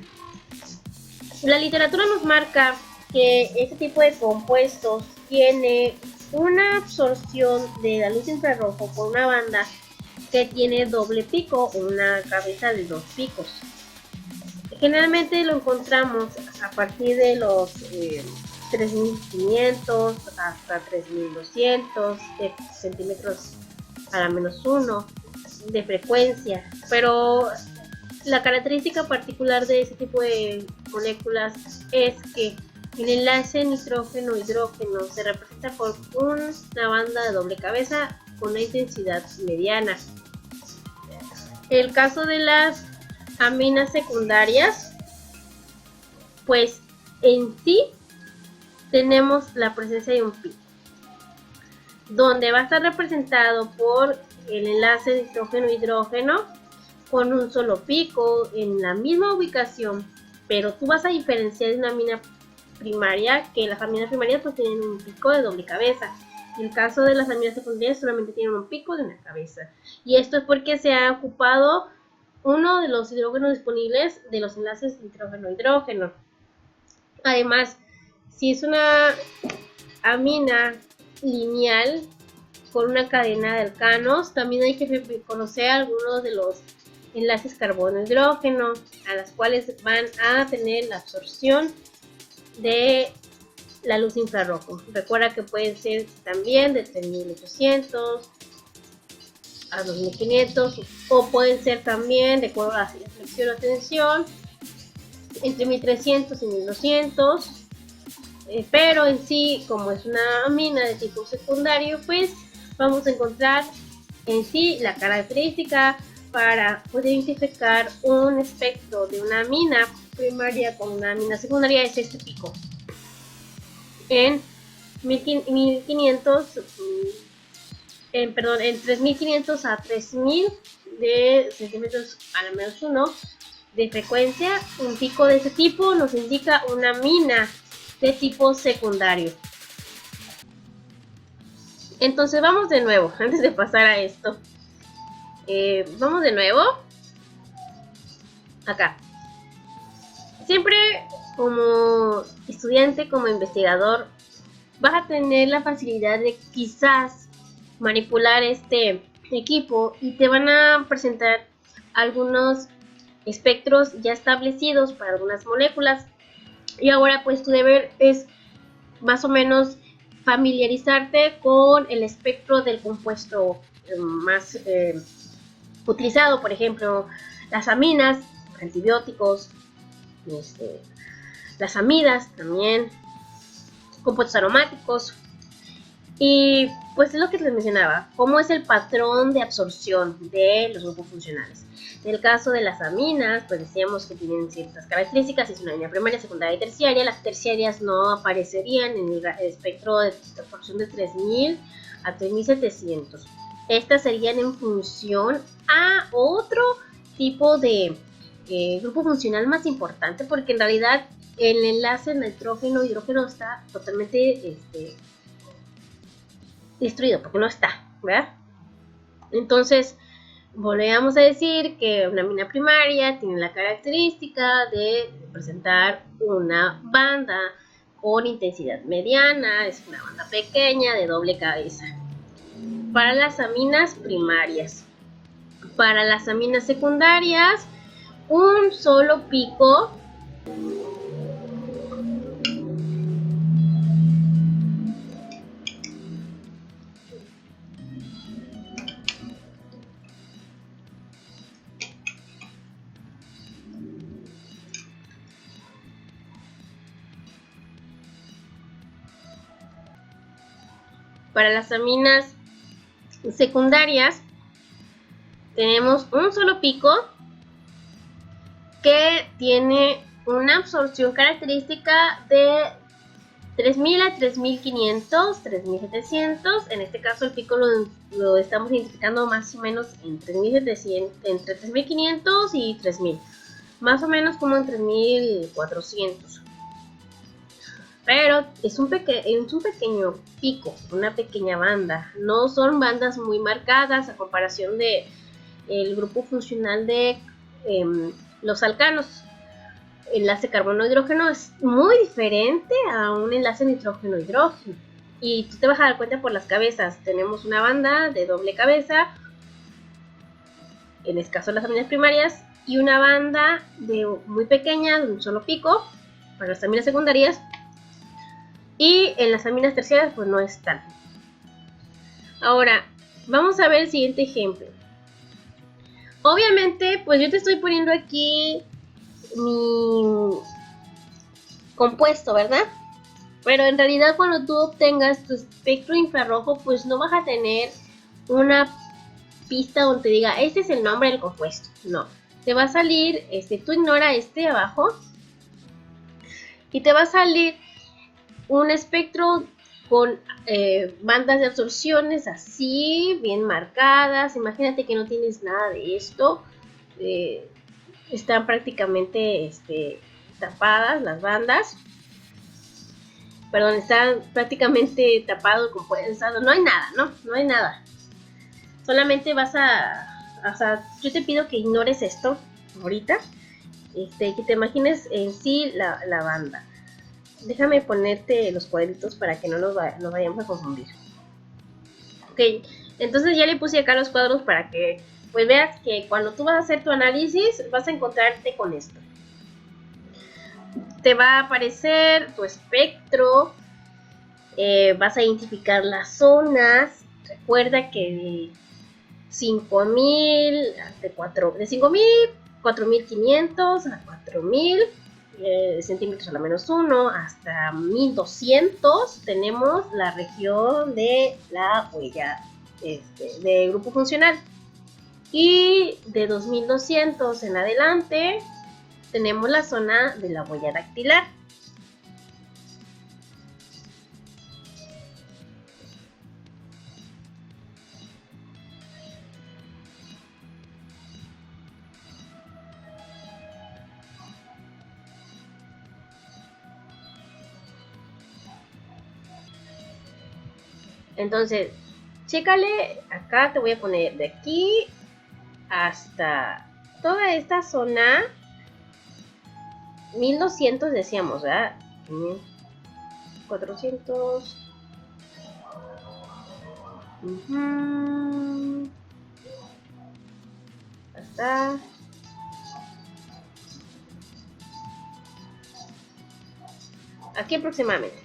La literatura nos marca que este tipo de compuestos tiene una absorción de la luz infrarrojo por una banda que tiene doble pico o una cabeza de dos picos. Generalmente lo encontramos a partir de los 3500 hasta 3200 centímetros a la -1 de frecuencia, pero la característica particular de este tipo de moléculas es que el enlace nitrógeno-hidrógeno se representa por una banda de doble cabeza con una intensidad mediana. El caso de las aminas secundarias, pues en sí tenemos la presencia de un pico, donde va a estar representado por el enlace nitrógeno-hidrógeno con un solo pico en la misma ubicación, pero tú vas a diferenciar de una amina primaria, que las aminas primarias pues tienen un pico de doble cabeza. En el caso de las aminas secundarias solamente tienen un pico de una cabeza, y esto es porque se ha ocupado uno de los hidrógenos disponibles de los enlaces nitrógeno-hidrógeno. Además, si es una amina lineal con una cadena de alcanos, también hay que conocer algunos de los enlaces carbono-hidrógeno, a las cuales van a tener la absorción de la luz infrarrojo. Recuerda que pueden ser también de 3800 a 2500, o pueden ser también, de acuerdo a la flexión o tensión, entre 1300 y 1200. Pero en sí, como es una amina de tipo secundario, pues vamos a encontrar en sí la característica para poder identificar un espectro de una amina primaria con una amina secundaria, es este pico en 1500, en 3500 a 3000 de centímetros a la -1 de frecuencia. Un pico de este tipo nos indica una amina de tipo secundario. Entonces vamos de nuevo, antes de pasar a esto. Vamos de nuevo. Acá. Siempre como estudiante, como investigador, vas a tener la facilidad de quizás manipular este equipo y te van a presentar algunos espectros ya establecidos para algunas moléculas. Y ahora pues tu deber es más o menos familiarizarte con el espectro del compuesto más utilizado. Por ejemplo, Las aminas, antibióticos, las amidas también, compuestos aromáticos. Y pues es lo que les mencionaba, cómo es el patrón de absorción de los grupos funcionales. En el caso de las aminas, pues decíamos que tienen ciertas características, es una amina primaria, secundaria y terciaria. Las terciarias no aparecerían en el espectro de absorción de 3000 a 3700. Estas serían en función a otro tipo de grupo funcional más importante, porque en realidad el enlace nitrógeno-hidrógeno está totalmente destruido, porque no está, ¿verdad? Entonces, volvemos a decir que una amina primaria tiene la característica de presentar una banda con intensidad mediana, es una banda pequeña de doble cabeza. Para las aminas primarias. Para las aminas secundarias, un solo pico para las aminas secundarias tenemos un solo pico que tiene una absorción característica de 3000 a 3500, 3700. En este caso el pico lo estamos identificando más o menos en 3700, entre 3500 y 3000, más o menos como en 3400. Pero es un pequeño pico, una pequeña banda. No son bandas muy marcadas a comparación de el grupo funcional de los alcanos. El enlace carbono-hidrógeno es muy diferente a un enlace nitrógeno-hidrógeno. Y tú te vas a dar cuenta por las cabezas. Tenemos una banda de doble cabeza, en este caso las aminas primarias, y una banda muy pequeña de un solo pico para las aminas secundarias. Y en las aminas terciarias pues no están. Ahora, vamos a ver el siguiente ejemplo. Obviamente, pues yo te estoy poniendo aquí mi compuesto, ¿verdad? Pero en realidad cuando tú obtengas tu espectro infrarrojo, pues no vas a tener una pista donde te diga, este es el nombre del compuesto. No, te va a salir, tú ignora abajo, y te va a salir un espectro con bandas de absorciones así, bien marcadas. Imagínate que no tienes nada de esto. Están prácticamente tapadas las bandas. Perdón, están prácticamente tapados con compuesto. No hay nada, no hay nada. Solamente vas o sea, yo te pido que ignores esto ahorita. Que te imagines en sí la banda. Déjame ponerte los cuadritos para que no nos vayamos a confundir. Ok, entonces ya le puse acá los cuadros para que pues veas que cuando tú vas a hacer tu análisis vas a encontrarte con esto. Te va a aparecer tu espectro, vas a identificar las zonas. Recuerda que de 5000 de 5000, 4500 a 4000 centímetros a la menos 1 hasta 1200 tenemos la región de la huella de grupo funcional, y de 2200 en adelante tenemos la zona de la huella dactilar. Entonces, chécale, acá te voy a poner de aquí hasta toda esta zona, 1200 decíamos, ¿verdad? 400. Hasta aquí aproximadamente.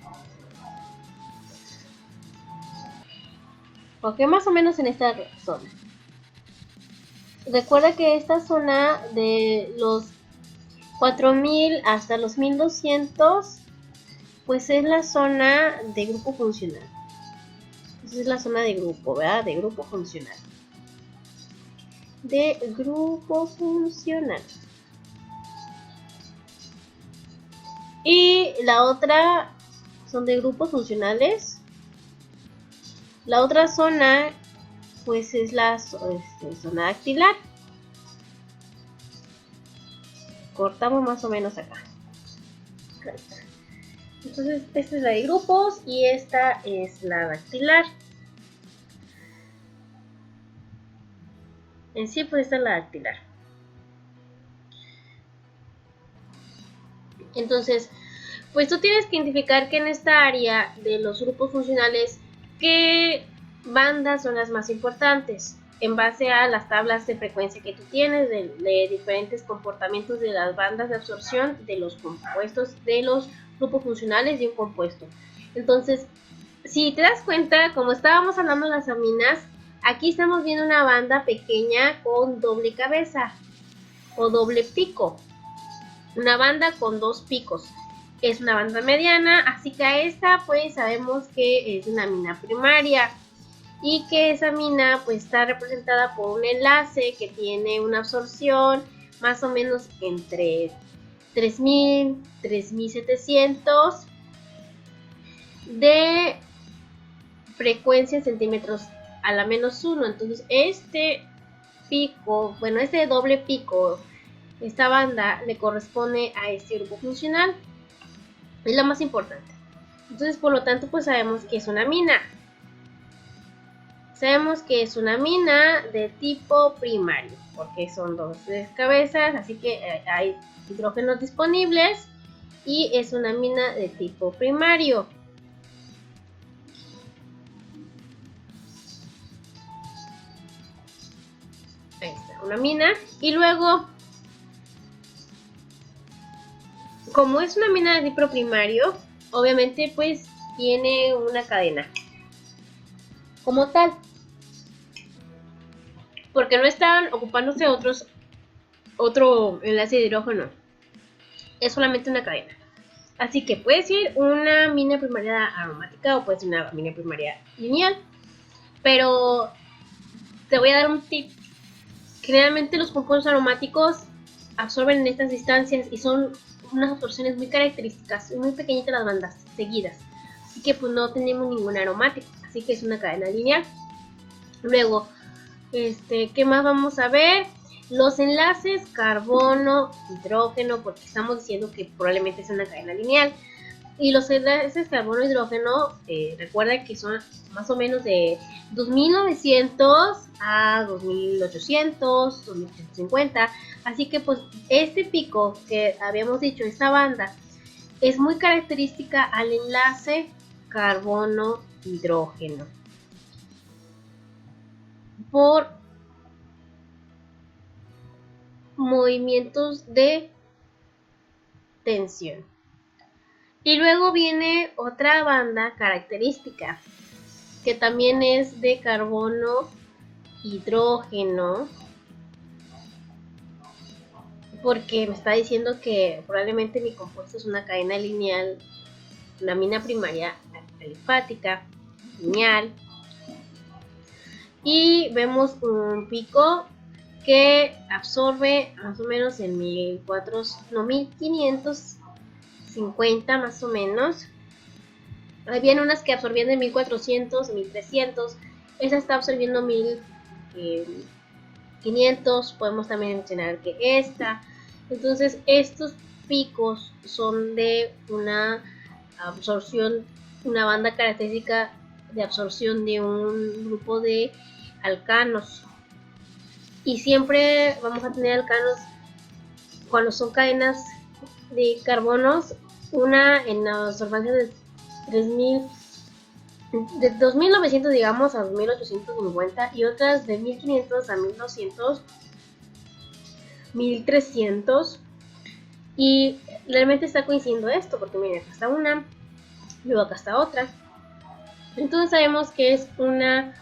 Ok, más o menos en esta zona. Recuerda que esta zona de los 4000 hasta los 1200 pues es la zona de grupo funcional. Esa es la zona de grupo, ¿verdad? De grupo funcional. De grupo funcional. Y la otra son de grupos funcionales. La otra zona pues es la zona dactilar. Cortamos más o menos acá. Entonces esta es la de grupos y esta es la dactilar. En sí pues esta es la dactilar. Entonces pues tú tienes que identificar que en esta área de los grupos funcionales qué bandas son las más importantes en base a las tablas de frecuencia que tú tienes de diferentes comportamientos de las bandas de absorción de los compuestos de los grupos funcionales de un compuesto. Entonces, si te das cuenta, como estábamos hablando de las aminas, aquí estamos viendo una banda pequeña con doble cabeza o doble pico, una banda con dos picos. Es una banda mediana, así que a esta pues sabemos que es una amina primaria y que esa amina pues está representada por un enlace que tiene una absorción más o menos entre 3000, 3700 de frecuencia en centímetros a la menos 1. Entonces este pico, bueno, este doble pico, esta banda le corresponde a este grupo funcional. Es la más importante. Entonces, por lo tanto, pues sabemos que es una amina. Sabemos que es una amina de tipo primario, porque son dos cabezas, así que hay hidrógenos disponibles y es una amina de tipo primario. Ahí está, una amina. Y luego, como es una amina de tipo primario, obviamente pues tiene una cadena como tal, porque no están ocupándose otro enlace de hidrógeno, es solamente una cadena. Así que puede ser una amina primaria aromática o puede ser una amina primaria lineal, pero te voy a dar un tip. Generalmente los compuestos aromáticos absorben en estas distancias y son unas absorciones muy características, muy pequeñitas las bandas seguidas, así que pues no tenemos ningún aromático, así que es una cadena lineal. Luego, ¿qué más vamos a ver? Los enlaces carbono, hidrógeno, porque estamos diciendo que probablemente es una cadena lineal. Y los enlaces carbono-hidrógeno, recuerda que son más o menos de 2900 a 2800, 2850. Así que pues este pico que habíamos dicho, esta banda, es muy característica al enlace carbono-hidrógeno. Por movimientos de tensión. Y luego viene otra banda característica que también es de carbono hidrógeno, porque me está diciendo que probablemente mi compuesto es una cadena lineal, una amina primaria alifática lineal, y vemos un pico que absorbe más o menos en 1550 más o menos. Habían unas que absorbían de 1400, 1300. Esa está absorbiendo 1500. Podemos también mencionar que esta. Entonces, estos picos son de una absorción, una banda característica de absorción de un grupo de alcanos. Y siempre vamos a tener alcanos cuando son cadenas de carbonos, una en la absorbancia de 3000, de 2900 digamos a 2850 y otras de 1500 a 1200, 1300. Y realmente está coincidiendo esto, porque miren, acá está una, luego acá está otra. Entonces sabemos que es una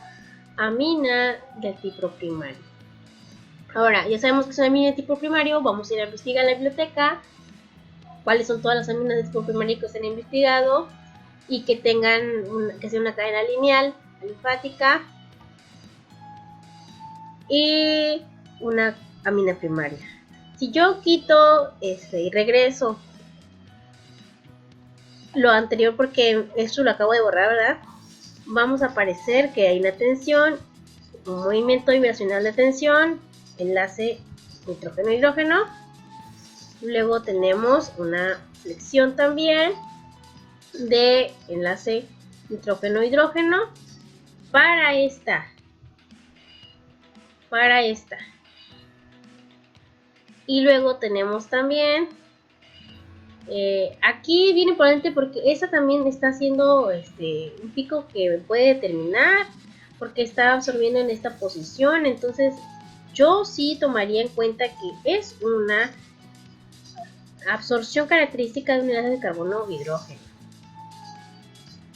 amina del tipo primario. Ahora, ya sabemos que es una amina de tipo primario, vamos a ir a investigar en la biblioteca cuáles son todas las aminas de tipo primario que se han investigado y que tengan que sea una cadena lineal, alifática y una amina primaria. Si yo quito y regreso lo anterior porque esto lo acabo de borrar, ¿verdad? Vamos a aparecer que hay una tensión, un movimiento vibracional de tensión, enlace nitrógeno-hidrógeno. Luego tenemos una flexión también de enlace nitrógeno-hidrógeno para esta. Y luego tenemos también aquí bien importante porque esta también está haciendo un pico que puede terminar porque está absorbiendo en esta posición. Entonces yo sí tomaría en cuenta que es una absorción característica de un enlace de carbono o hidrógeno.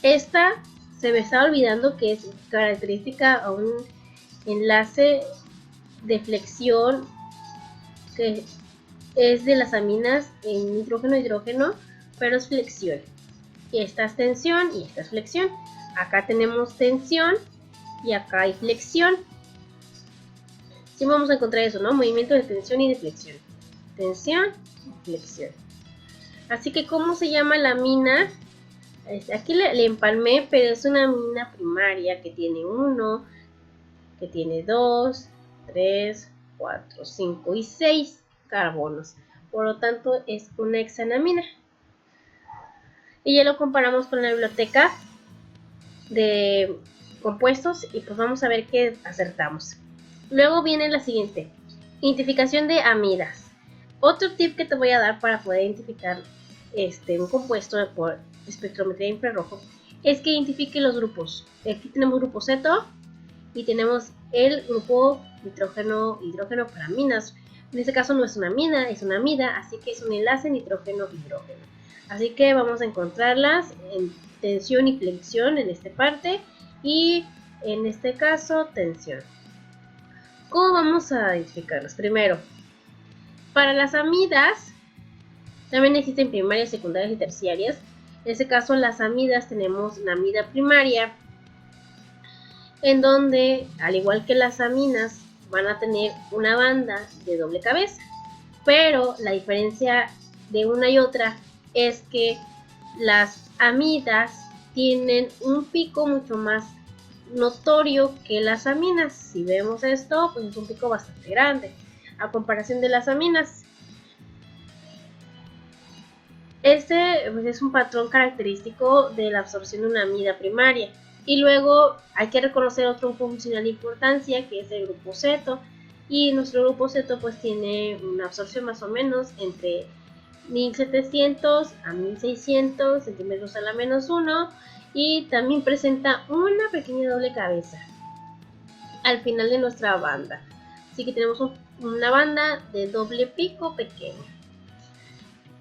Esta se me está olvidando que es característica a un enlace de flexión que es de las aminas en nitrógeno-hidrógeno, pero es flexión. Y esta es tensión y esta es flexión. Acá tenemos tensión y acá hay flexión. Sí vamos a encontrar eso, ¿no? Movimiento de tensión y de flexión. Tensión y flexión. Así que, ¿cómo se llama la amina? Aquí le empalmé, pero es una amina primaria que tiene 1, que tiene 2, 3, 4, 5 y 6 carbonos. Por lo tanto, es una hexanamina. Y ya lo comparamos con la biblioteca de compuestos y pues vamos a ver qué acertamos. Luego viene la siguiente, identificación de amidas. Otro tip que te voy a dar para poder identificar un compuesto por espectrometría infrarrojo es que identifique los grupos. Aquí tenemos grupo ceto y tenemos el grupo nitrógeno-hidrógeno para aminas. En este caso no es una amina, es una amida, así que es un enlace nitrógeno-hidrógeno. Así que vamos a encontrarlas en tensión y flexión en esta parte y en este caso tensión. ¿Cómo vamos a identificarlas? Primero, para las amidas también existen primarias, secundarias y terciarias. En este caso las amidas tenemos una amida primaria en donde, al igual que las aminas, van a tener una banda de doble cabeza, pero la diferencia de una y otra es que las amidas tienen un pico mucho más notorio que las aminas. Si vemos esto, pues es un pico bastante grande a comparación de las aminas. Este pues, es un patrón característico de la absorción de una amida primaria. Y luego hay que reconocer otro funcional de importancia que es el grupo ceto. Y nuestro grupo ceto pues tiene una absorción más o menos entre 1700 a 1600 centímetros a la menos 1 y también presenta una pequeña doble cabeza al final de nuestra banda. Así que tenemos una banda de doble pico pequeño.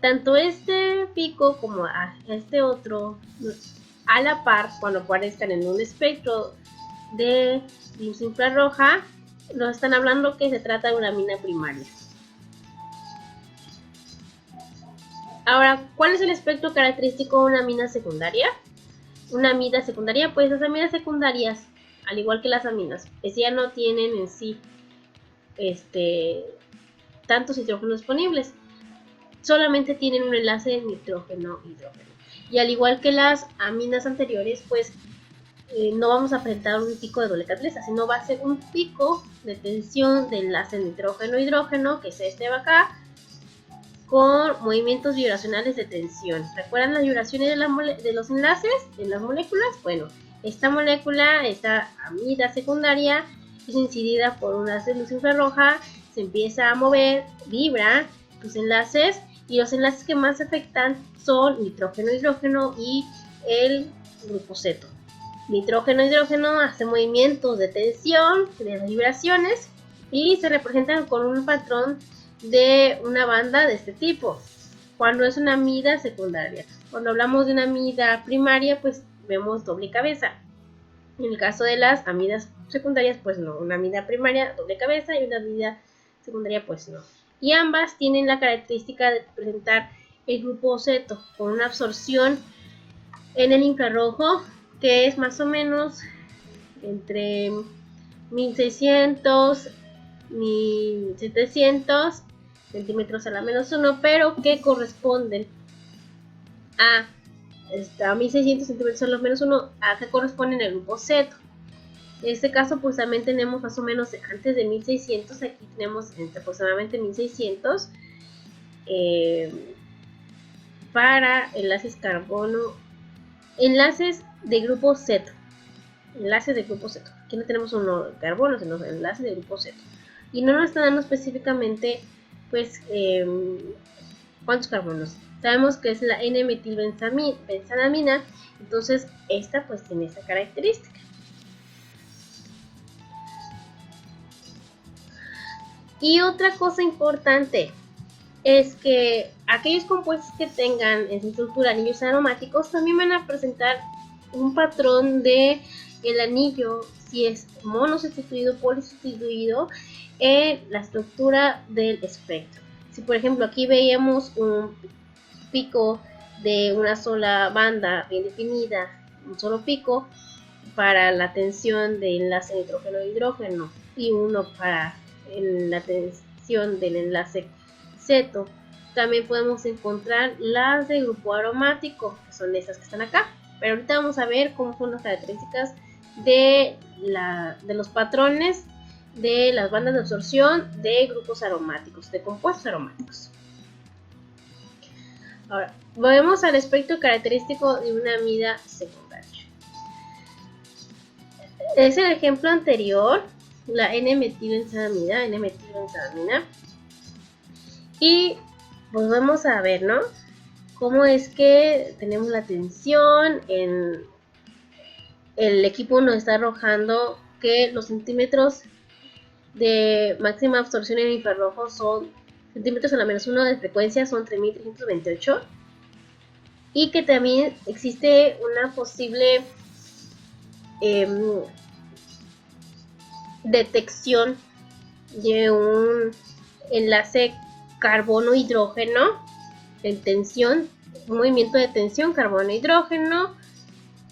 Tanto este pico como este otro a la par, cuando aparezcan en un espectro de luz infrarroja, nos están hablando que se trata de una amina primaria. Ahora, ¿cuál es el espectro característico de una amina secundaria? Una amida secundaria, pues las aminas secundarias, al igual que las aminas, ya no tienen en sí tantos hidrógenos disponibles, solamente tienen un enlace de nitrógeno-hidrógeno. Y al igual que las aminas anteriores, pues no vamos a enfrentar un pico de doble catalasa, sino va a ser un pico de tensión de enlace nitrógeno-hidrógeno, que es este de acá, con movimientos vibracionales de tensión. ¿Recuerdan las vibraciones de los enlaces en las moléculas? Bueno, esta molécula, esta amida secundaria, es incidida por un haz de luz infrarroja, se empieza a mover, vibra los enlaces, y los enlaces que más afectan son nitrógeno-hidrógeno y el grupo ceto. Nitrógeno-hidrógeno hace movimientos de tensión, de vibraciones, y se representan con un patrón de una banda de este tipo, cuando es una amida secundaria. Cuando hablamos de una amida primaria, pues vemos doble cabeza. En el caso de las amidas secundarias, pues no, una amida primaria doble cabeza y una amida secundaria pues no. Y ambas tienen la característica de presentar el grupo ceto con una absorción en el infrarrojo que es más o menos entre 1600 y 1700 centímetros a la -1, pero que corresponden a 1600 centímetros a la -1, a que corresponden al grupo ceto. En este caso pues también tenemos más o menos antes de 1600, aquí tenemos aproximadamente 1600 para enlaces enlaces de grupo ceto. Enlaces de grupo ceto. Aquí no tenemos uno de carbono, sino enlaces de grupo ceto. Y no nos está dando específicamente pues cuántos carbonos. Sabemos que es la N-metilbenzanamina, entonces esta pues tiene esa característica. Y otra cosa importante es que aquellos compuestos que tengan en su estructura anillos aromáticos también van a presentar un patrón de el anillo, si es monosustituido o polisustituido, en la estructura del espectro. Si por ejemplo aquí veíamos un pico de una sola banda bien definida, un solo pico para la tensión de enlace nitrógeno-hidrógeno y uno para la tensión del enlace ceto, también podemos encontrar las de grupo aromático, que son estas que están acá. Pero ahorita vamos a ver cómo son las características de los patrones de las bandas de absorción de grupos aromáticos, de compuestos aromáticos. Ahora, volvemos al espectro característico de una amida secundaria. Es el ejemplo anterior, la N-metilbenzanamina, y pues vamos a ver, ¿no? Cómo es que tenemos la tensión. En el equipo nos está arrojando que los centímetros de máxima absorción en infrarrojo son centímetros a la -1 de frecuencia, son 3328, y que también existe una posible detección de un enlace carbono-hidrógeno en tensión, un movimiento de tensión carbono-hidrógeno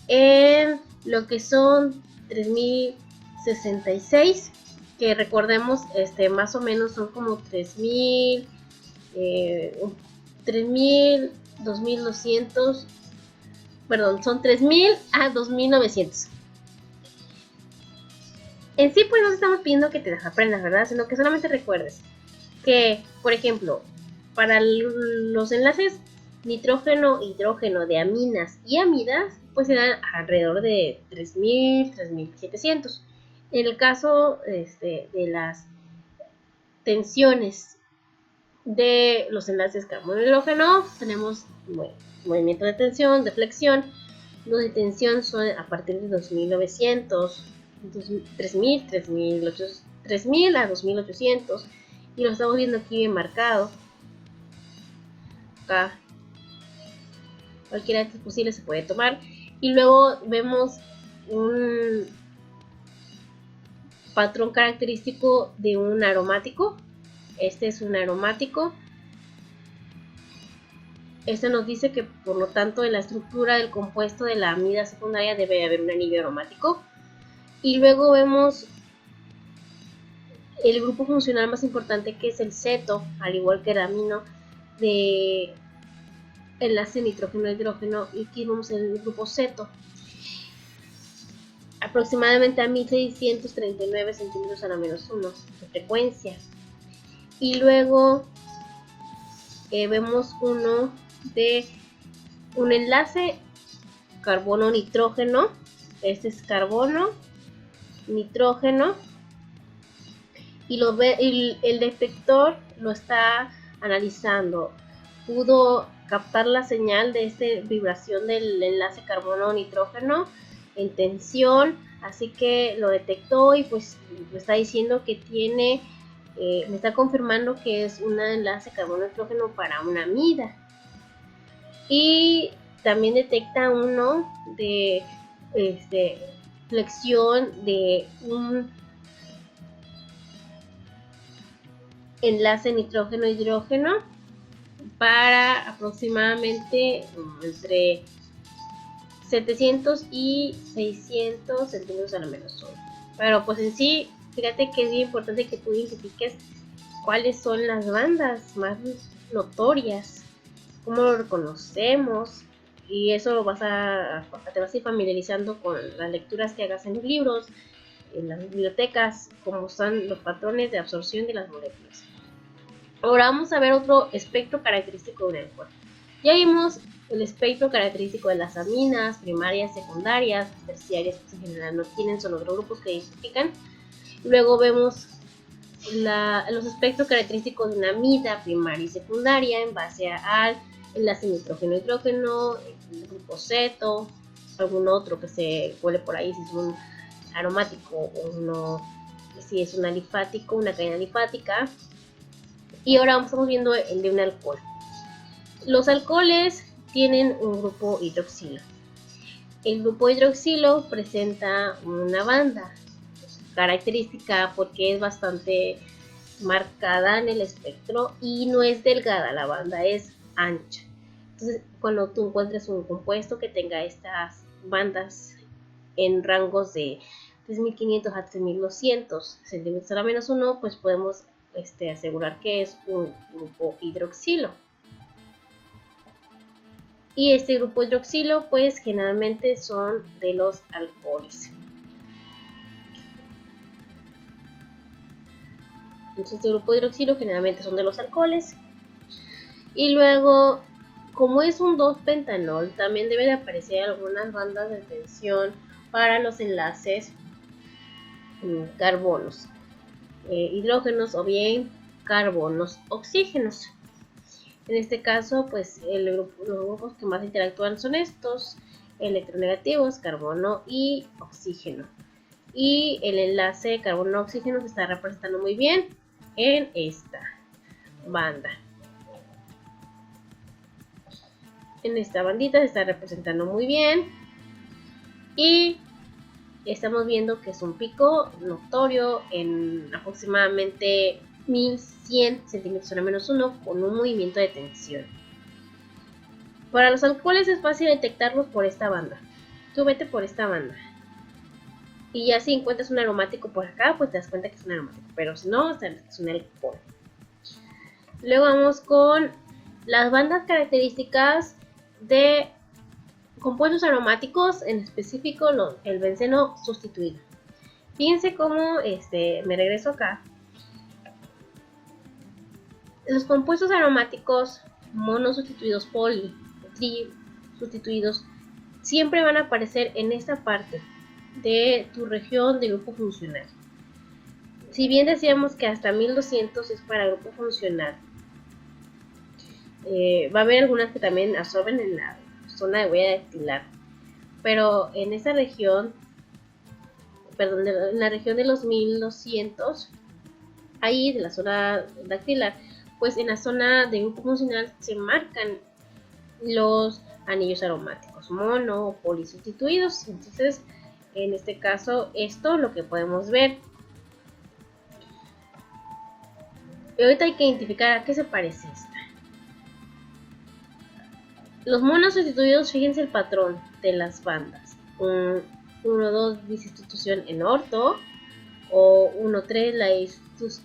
en lo que son 3066, que recordemos más o menos son como 3000, 2200, perdón, son 3000 a 2900. En sí pues no estamos pidiendo que te las aprendas, ¿verdad? Sino que solamente recuerdes que, por ejemplo, para los enlaces nitrógeno-hidrógeno de aminas y amidas, pues se dan alrededor de 3000, 3700. En el caso de las tensiones de los enlaces carbono-hidrógeno, tenemos movimiento de tensión, de flexión. Los de tensión son a partir de 2900, 3000, 3000 a 2800, y lo estamos viendo aquí bien marcado. Acá cualquiera de estos posibles se puede tomar, y luego vemos un patrón característico de un aromático. Este es un aromático. Este nos dice que por lo tanto en la estructura del compuesto de la amida secundaria debe haber un anillo aromático. Y luego vemos el grupo funcional más importante, que es el ceto, al igual que el amino de enlace nitrógeno-hidrógeno, y aquí vemos el grupo ceto, aproximadamente a 1639 centímetros a la -1 de frecuencia. Y luego vemos uno de un enlace carbono-nitrógeno. Este es carbono, nitrógeno, y el detector lo está analizando. Pudo captar la señal de esta vibración del enlace carbono-nitrógeno en tensión, así que lo detectó y pues me está diciendo que tiene, me está confirmando que es un enlace carbono-nitrógeno para una amida. Y también detecta uno de flexión de un enlace nitrógeno-hidrógeno para aproximadamente entre 700 y 600 centímetros a la menos 1. Pero pues en sí, fíjate que es bien importante que tú identifiques cuáles son las bandas más notorias, cómo lo reconocemos, y eso te vas a ir familiarizando con las lecturas que hagas en los libros, en las bibliotecas, cómo son los patrones de absorción de las moléculas. Ahora vamos a ver otro espectro característico de un alcohol. Ya vimos el espectro característico de las aminas, primarias, secundarias, terciarias, que en general no tienen, son otros grupos que identifican. Luego vemos los espectros característicos de una amida primaria y secundaria en base al enlace nitrógeno-hidrógeno, el grupo ceto, algún otro que se cuele por ahí, si es un aromático o uno, si es un alifático, una cadena alifática. Y ahora estamos viendo el de un alcohol. Los alcoholes tienen un grupo hidroxilo. El grupo hidroxilo presenta una banda característica porque es bastante marcada en el espectro y no es delgada, la banda es ancha. Entonces, cuando tú encuentres un compuesto que tenga estas bandas en rangos de 3500 a 3200 centímetros a la menos 1, pues podemos asegurar que es un grupo hidroxilo. Y este grupo hidroxilo pues generalmente son de los alcoholes. Entonces este grupo hidroxilo generalmente son de los alcoholes. Y luego, como es un 2-pentanol, también debe de aparecer algunas bandas de tensión para los enlaces carbonos, hidrógenos o bien carbonos oxígenos. En este caso, pues los grupos que más interactúan son estos electronegativos, carbono y oxígeno. Y el enlace carbono-oxígeno se está representando muy bien en esta banda. En esta bandita se está representando muy bien. Y estamos viendo que es un pico notorio en aproximadamente 1100 centímetros a la menos 1 con un movimiento de tensión. Para los alcoholes es fácil detectarlos por esta banda. Tú vete por esta banda. Y ya si encuentras un aromático por acá, pues te das cuenta que es un aromático. Pero si no, es un alcohol. Luego vamos con las bandas características de compuestos aromáticos, en específico el benceno sustituido. Fíjense cómo, me regreso acá. Los compuestos aromáticos mono sustituidos, poli, tri sustituidos, siempre van a aparecer en esta parte de tu región de grupo funcional. Si bien decíamos que hasta 1200 es para grupo funcional, va a haber algunas que también absorben en la zona de huella dactilar, pero en esa región, perdón, en la región de los 1200, ahí de la zona dactilar, pues en la zona de grupo funcional se marcan los anillos aromáticos mono o polisustituidos. Entonces, en este caso, esto es lo que podemos ver. Y ahorita hay que identificar a qué se parece esta. Los monos sustituidos, fíjense el patrón de las bandas. 1-2 disustitución en orto, o 1-3 la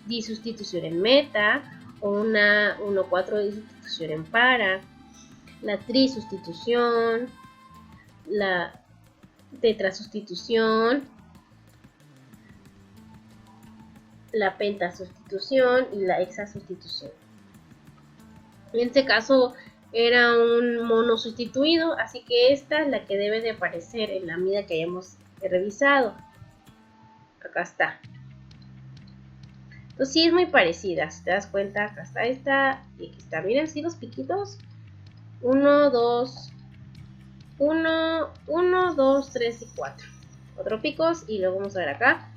disustitución en meta, o una 1-4 disustitución en para, la trisustitución, la tetrasustitución, la pentasustitución y la hexasustitución. En este caso era un mono sustituido, así que esta es la que debe de aparecer en la amida que hayamos revisado. Acá está. Entonces sí es muy parecida, si te das cuenta, acá está esta y aquí está. Miren, así los piquitos. 1, 2, 3 y 4. Otro picos y luego vamos a ver acá.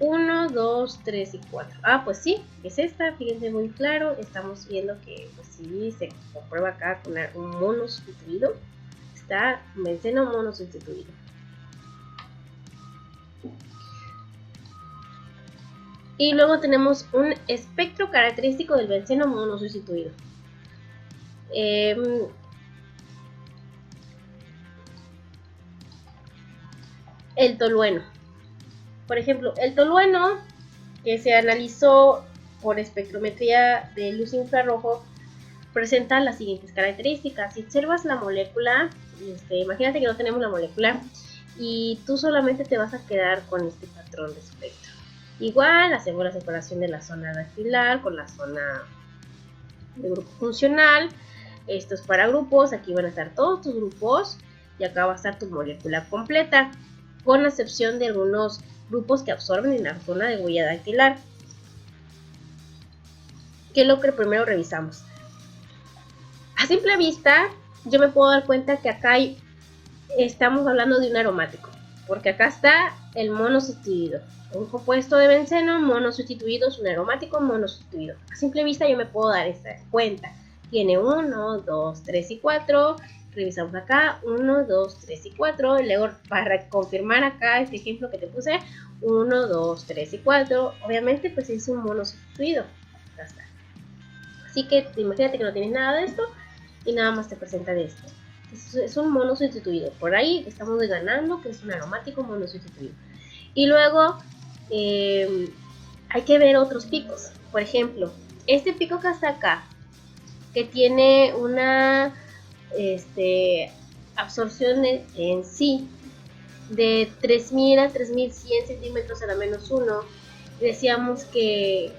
1, 2, 3 y 4. Ah, pues sí, es esta, fíjense muy claro. Estamos viendo que pues sí se comprueba acá con un mono sustituido. Está un benceno mono sustituido. Y luego tenemos un espectro característico del benceno monosustituido. El tolueno. Por ejemplo, el tolueno, que se analizó por espectrometría de luz infrarrojo, presenta las siguientes características. Si observas la molécula, imagínate que no tenemos la molécula y tú solamente te vas a quedar con este patrón de espectro. Igual hacemos la separación de la zona dactilar con la zona de grupo funcional. Esto es para grupos, aquí van a estar todos tus grupos y acá va a estar tu molécula completa, con excepción de algunos grupos que absorben en la zona de huella dactilar, que es lo que primero revisamos. A simple vista, yo me puedo dar cuenta que acá estamos hablando de un aromático, porque acá está el monosustituido. Un compuesto de benceno monosustituido es un aromático monosustituido. A simple vista yo me puedo dar esta cuenta. Tiene 1, 2, 3 y 4. Revisamos acá 1, 2, 3 y 4. Luego para confirmar acá este ejemplo que te puse, 1, 2, 3 y 4. Obviamente pues es un monosustituido. Ya está. Así que imagínate que no tienes nada de esto y nada más te presenta de esto. Es un monosustituido. Por ahí estamos ganando que es un aromático monosustituido. Y luego hay que ver otros picos. Por ejemplo, este pico que está acá, que tiene una absorción en sí de 3000 a 3100 centímetros a la menos 1, decíamos que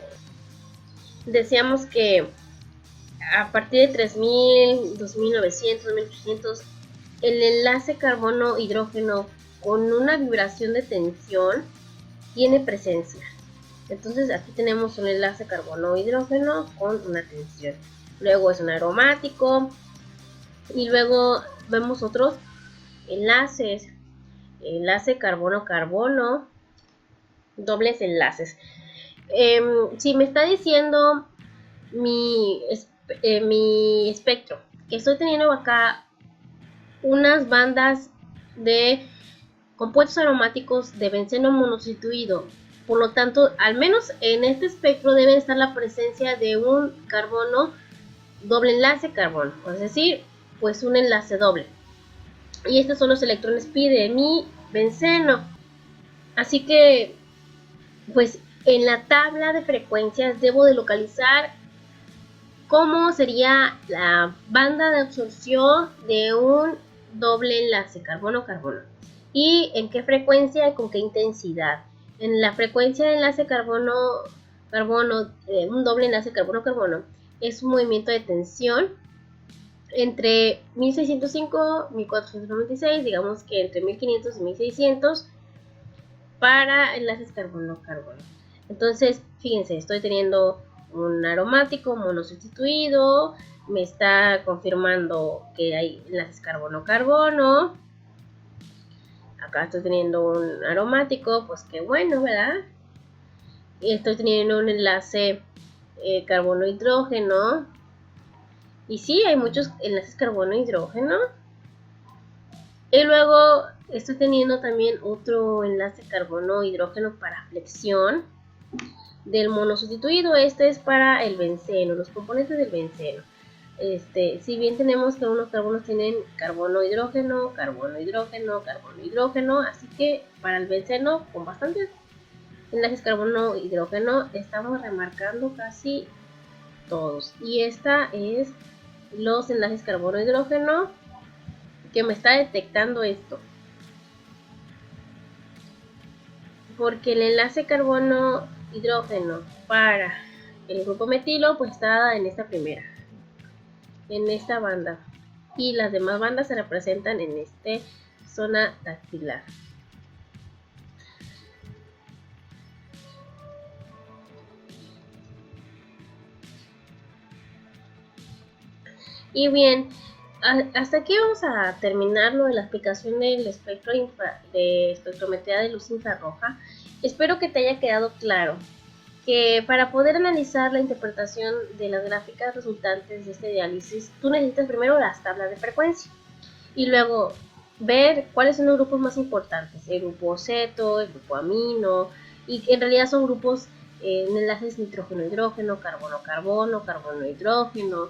a partir de 3000, 2900, 2800, el enlace carbono-hidrógeno con una vibración de tensión tiene presencia. Entonces aquí tenemos un enlace carbono-hidrógeno con una tensión. Luego es un aromático. Y luego vemos otros enlaces. Enlace carbono-carbono. Dobles enlaces. Si me está diciendo mi espectro que estoy teniendo acá unas bandas de compuestos aromáticos de benceno monosustituido, por lo tanto al menos en este espectro debe estar la presencia de un carbono doble enlace carbono, es decir, pues un enlace doble, y estos son los electrones pi de mi benceno. Así que pues en la tabla de frecuencias debo de localizar cómo sería la banda de absorción de un doble enlace carbono-carbono y en qué frecuencia y con qué intensidad. En la frecuencia de enlace carbono-carbono, un doble enlace carbono-carbono, es un movimiento de tensión entre 1605 y 1496, digamos que entre 1500 y 1600 para enlaces carbono-carbono. Entonces, fíjense, estoy teniendo un aromático monosustituido, me está confirmando que hay enlaces carbono-carbono. Acá estoy teniendo un aromático, pues qué bueno, ¿verdad? Y estoy teniendo un enlace carbono-hidrógeno. Y sí, hay muchos enlaces carbono-hidrógeno. Y luego estoy teniendo también otro enlace carbono-hidrógeno para flexión del monosustituido. Este es para el benceno, los componentes del benceno. Si bien tenemos que algunos carbonos tienen carbono-hidrógeno, carbono-hidrógeno, carbono-hidrógeno, así que para el benceno con bastantes enlaces carbono-hidrógeno estamos remarcando casi todos. Y esta es los enlaces carbono-hidrógeno que me está detectando esto. Porque el enlace carbono-hidrógeno para el grupo metilo pues está en esta primera, en esta banda, y las demás bandas se representan en esta zona dactilar. Y bien, hasta aquí vamos a terminar lo de la explicación del espectro de espectrometría de luz infrarroja. Espero que te haya quedado claro que para poder analizar la interpretación de las gráficas resultantes de este diálisis, tú necesitas primero las tablas de frecuencia y luego ver cuáles son los grupos más importantes, el grupo ceto, el grupo amino, y en realidad son grupos enlaces nitrógeno-hidrógeno, carbono-carbono, carbono-hidrógeno,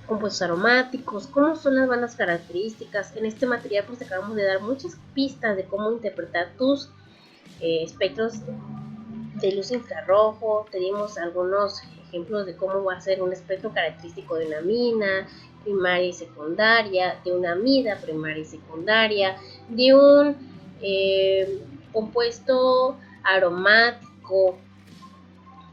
compuestos aromáticos, cómo son las bandas características. En este material pues acabamos de dar muchas pistas de cómo interpretar tus espectros de luz infrarrojo. Te dimos algunos ejemplos de cómo va a ser un espectro característico de una amina primaria y secundaria, de una amida primaria y secundaria, de un compuesto aromático.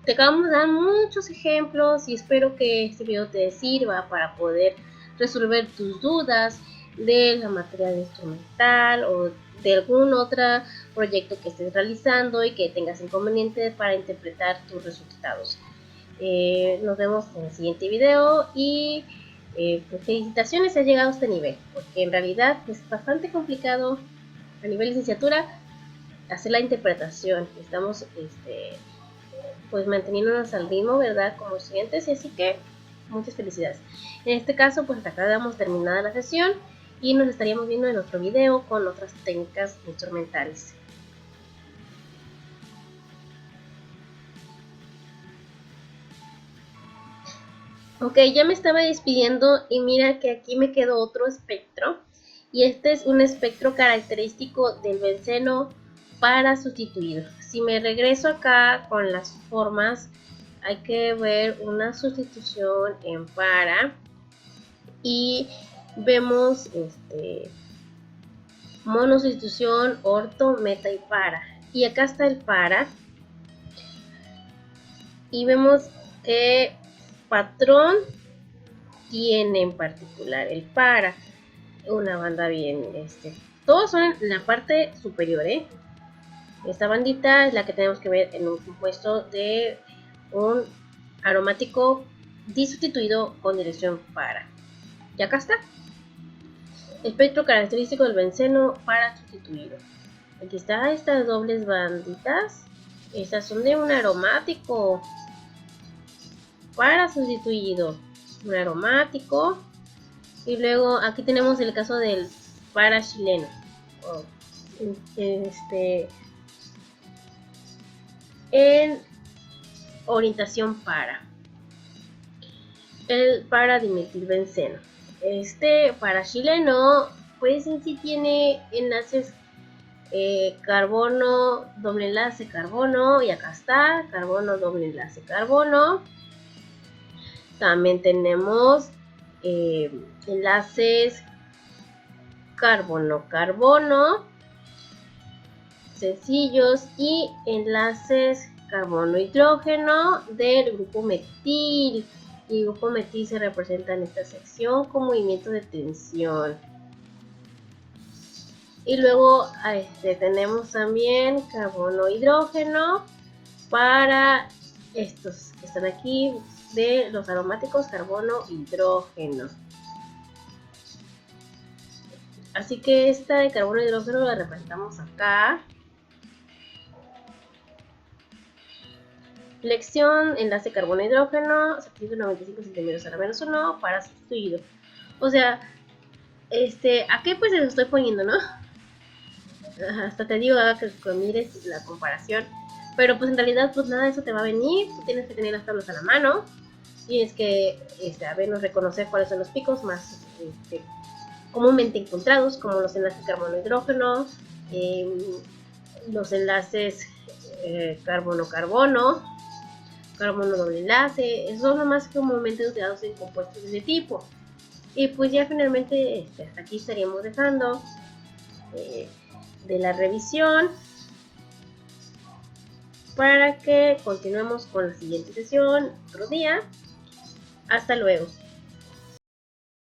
Te acabamos de dar muchos ejemplos y espero que este video te sirva para poder resolver tus dudas de la materia de instrumental o de algún otro proyecto que estés realizando y que tengas inconveniente para interpretar tus resultados. Nos vemos en el siguiente video y pues felicitaciones si has llegado a este nivel, porque en realidad es bastante complicado a nivel licenciatura hacer la interpretación. Estamos pues manteniéndonos al ritmo, ¿verdad? Como estudiantes, y así que muchas felicidades. En este caso pues acá damos terminada la sesión y nos estaríamos viendo en otro video con otras técnicas instrumentales. Ok, ya me estaba despidiendo y mira que aquí me quedó otro espectro, y este es un espectro característico del benceno para sustituido. Si me regreso acá con las formas, hay que ver una sustitución en para y vemos monosustitución, orto, meta y para. Y acá está el para y vemos que patrón tiene en particular el para una banda bien, todos son en la parte superior, Esta bandita es la que tenemos que ver en un compuesto de un aromático disustituido con dirección para. Y acá está. Espectro característico del benceno para sustituido. Aquí está estas dobles banditas. Estas son de un aromático para sustituido. Un aromático. Y luego aquí tenemos el caso del para chileno. En orientación para. El para dimetilbenceno. Para chileno, pues en sí tiene enlaces carbono, doble enlace carbono, y acá está, carbono, doble enlace carbono. También tenemos enlaces carbono-carbono sencillos y enlaces carbono-hidrógeno del grupo metil. Y el grupo metil se representa en esta sección con movimiento de tensión. Y luego tenemos también carbono-hidrógeno para estos que están aquí de los aromáticos carbono-hidrógeno. Así que esta de carbono-hidrógeno la representamos acá. Flexión, enlace carbono-hidrógeno, 795 centímetros a la menos 1 para sustituido. O sea, aquí pues se lo estoy poniendo, ¿no? Hasta te digo que mires la comparación. Pero pues en realidad pues nada de eso te va a venir. Tú tienes que tener las tablas a la mano. Tienes que reconocer cuáles son los picos más comúnmente encontrados, como los enlaces carbono-hidrógeno, los enlaces carbono-carbono, carbono doble enlace. Esos son los más comúnmente utilizados en compuestos de ese tipo. Y pues ya finalmente hasta aquí estaríamos dejando de la revisión para que continuemos con la siguiente sesión otro día. Hasta luego.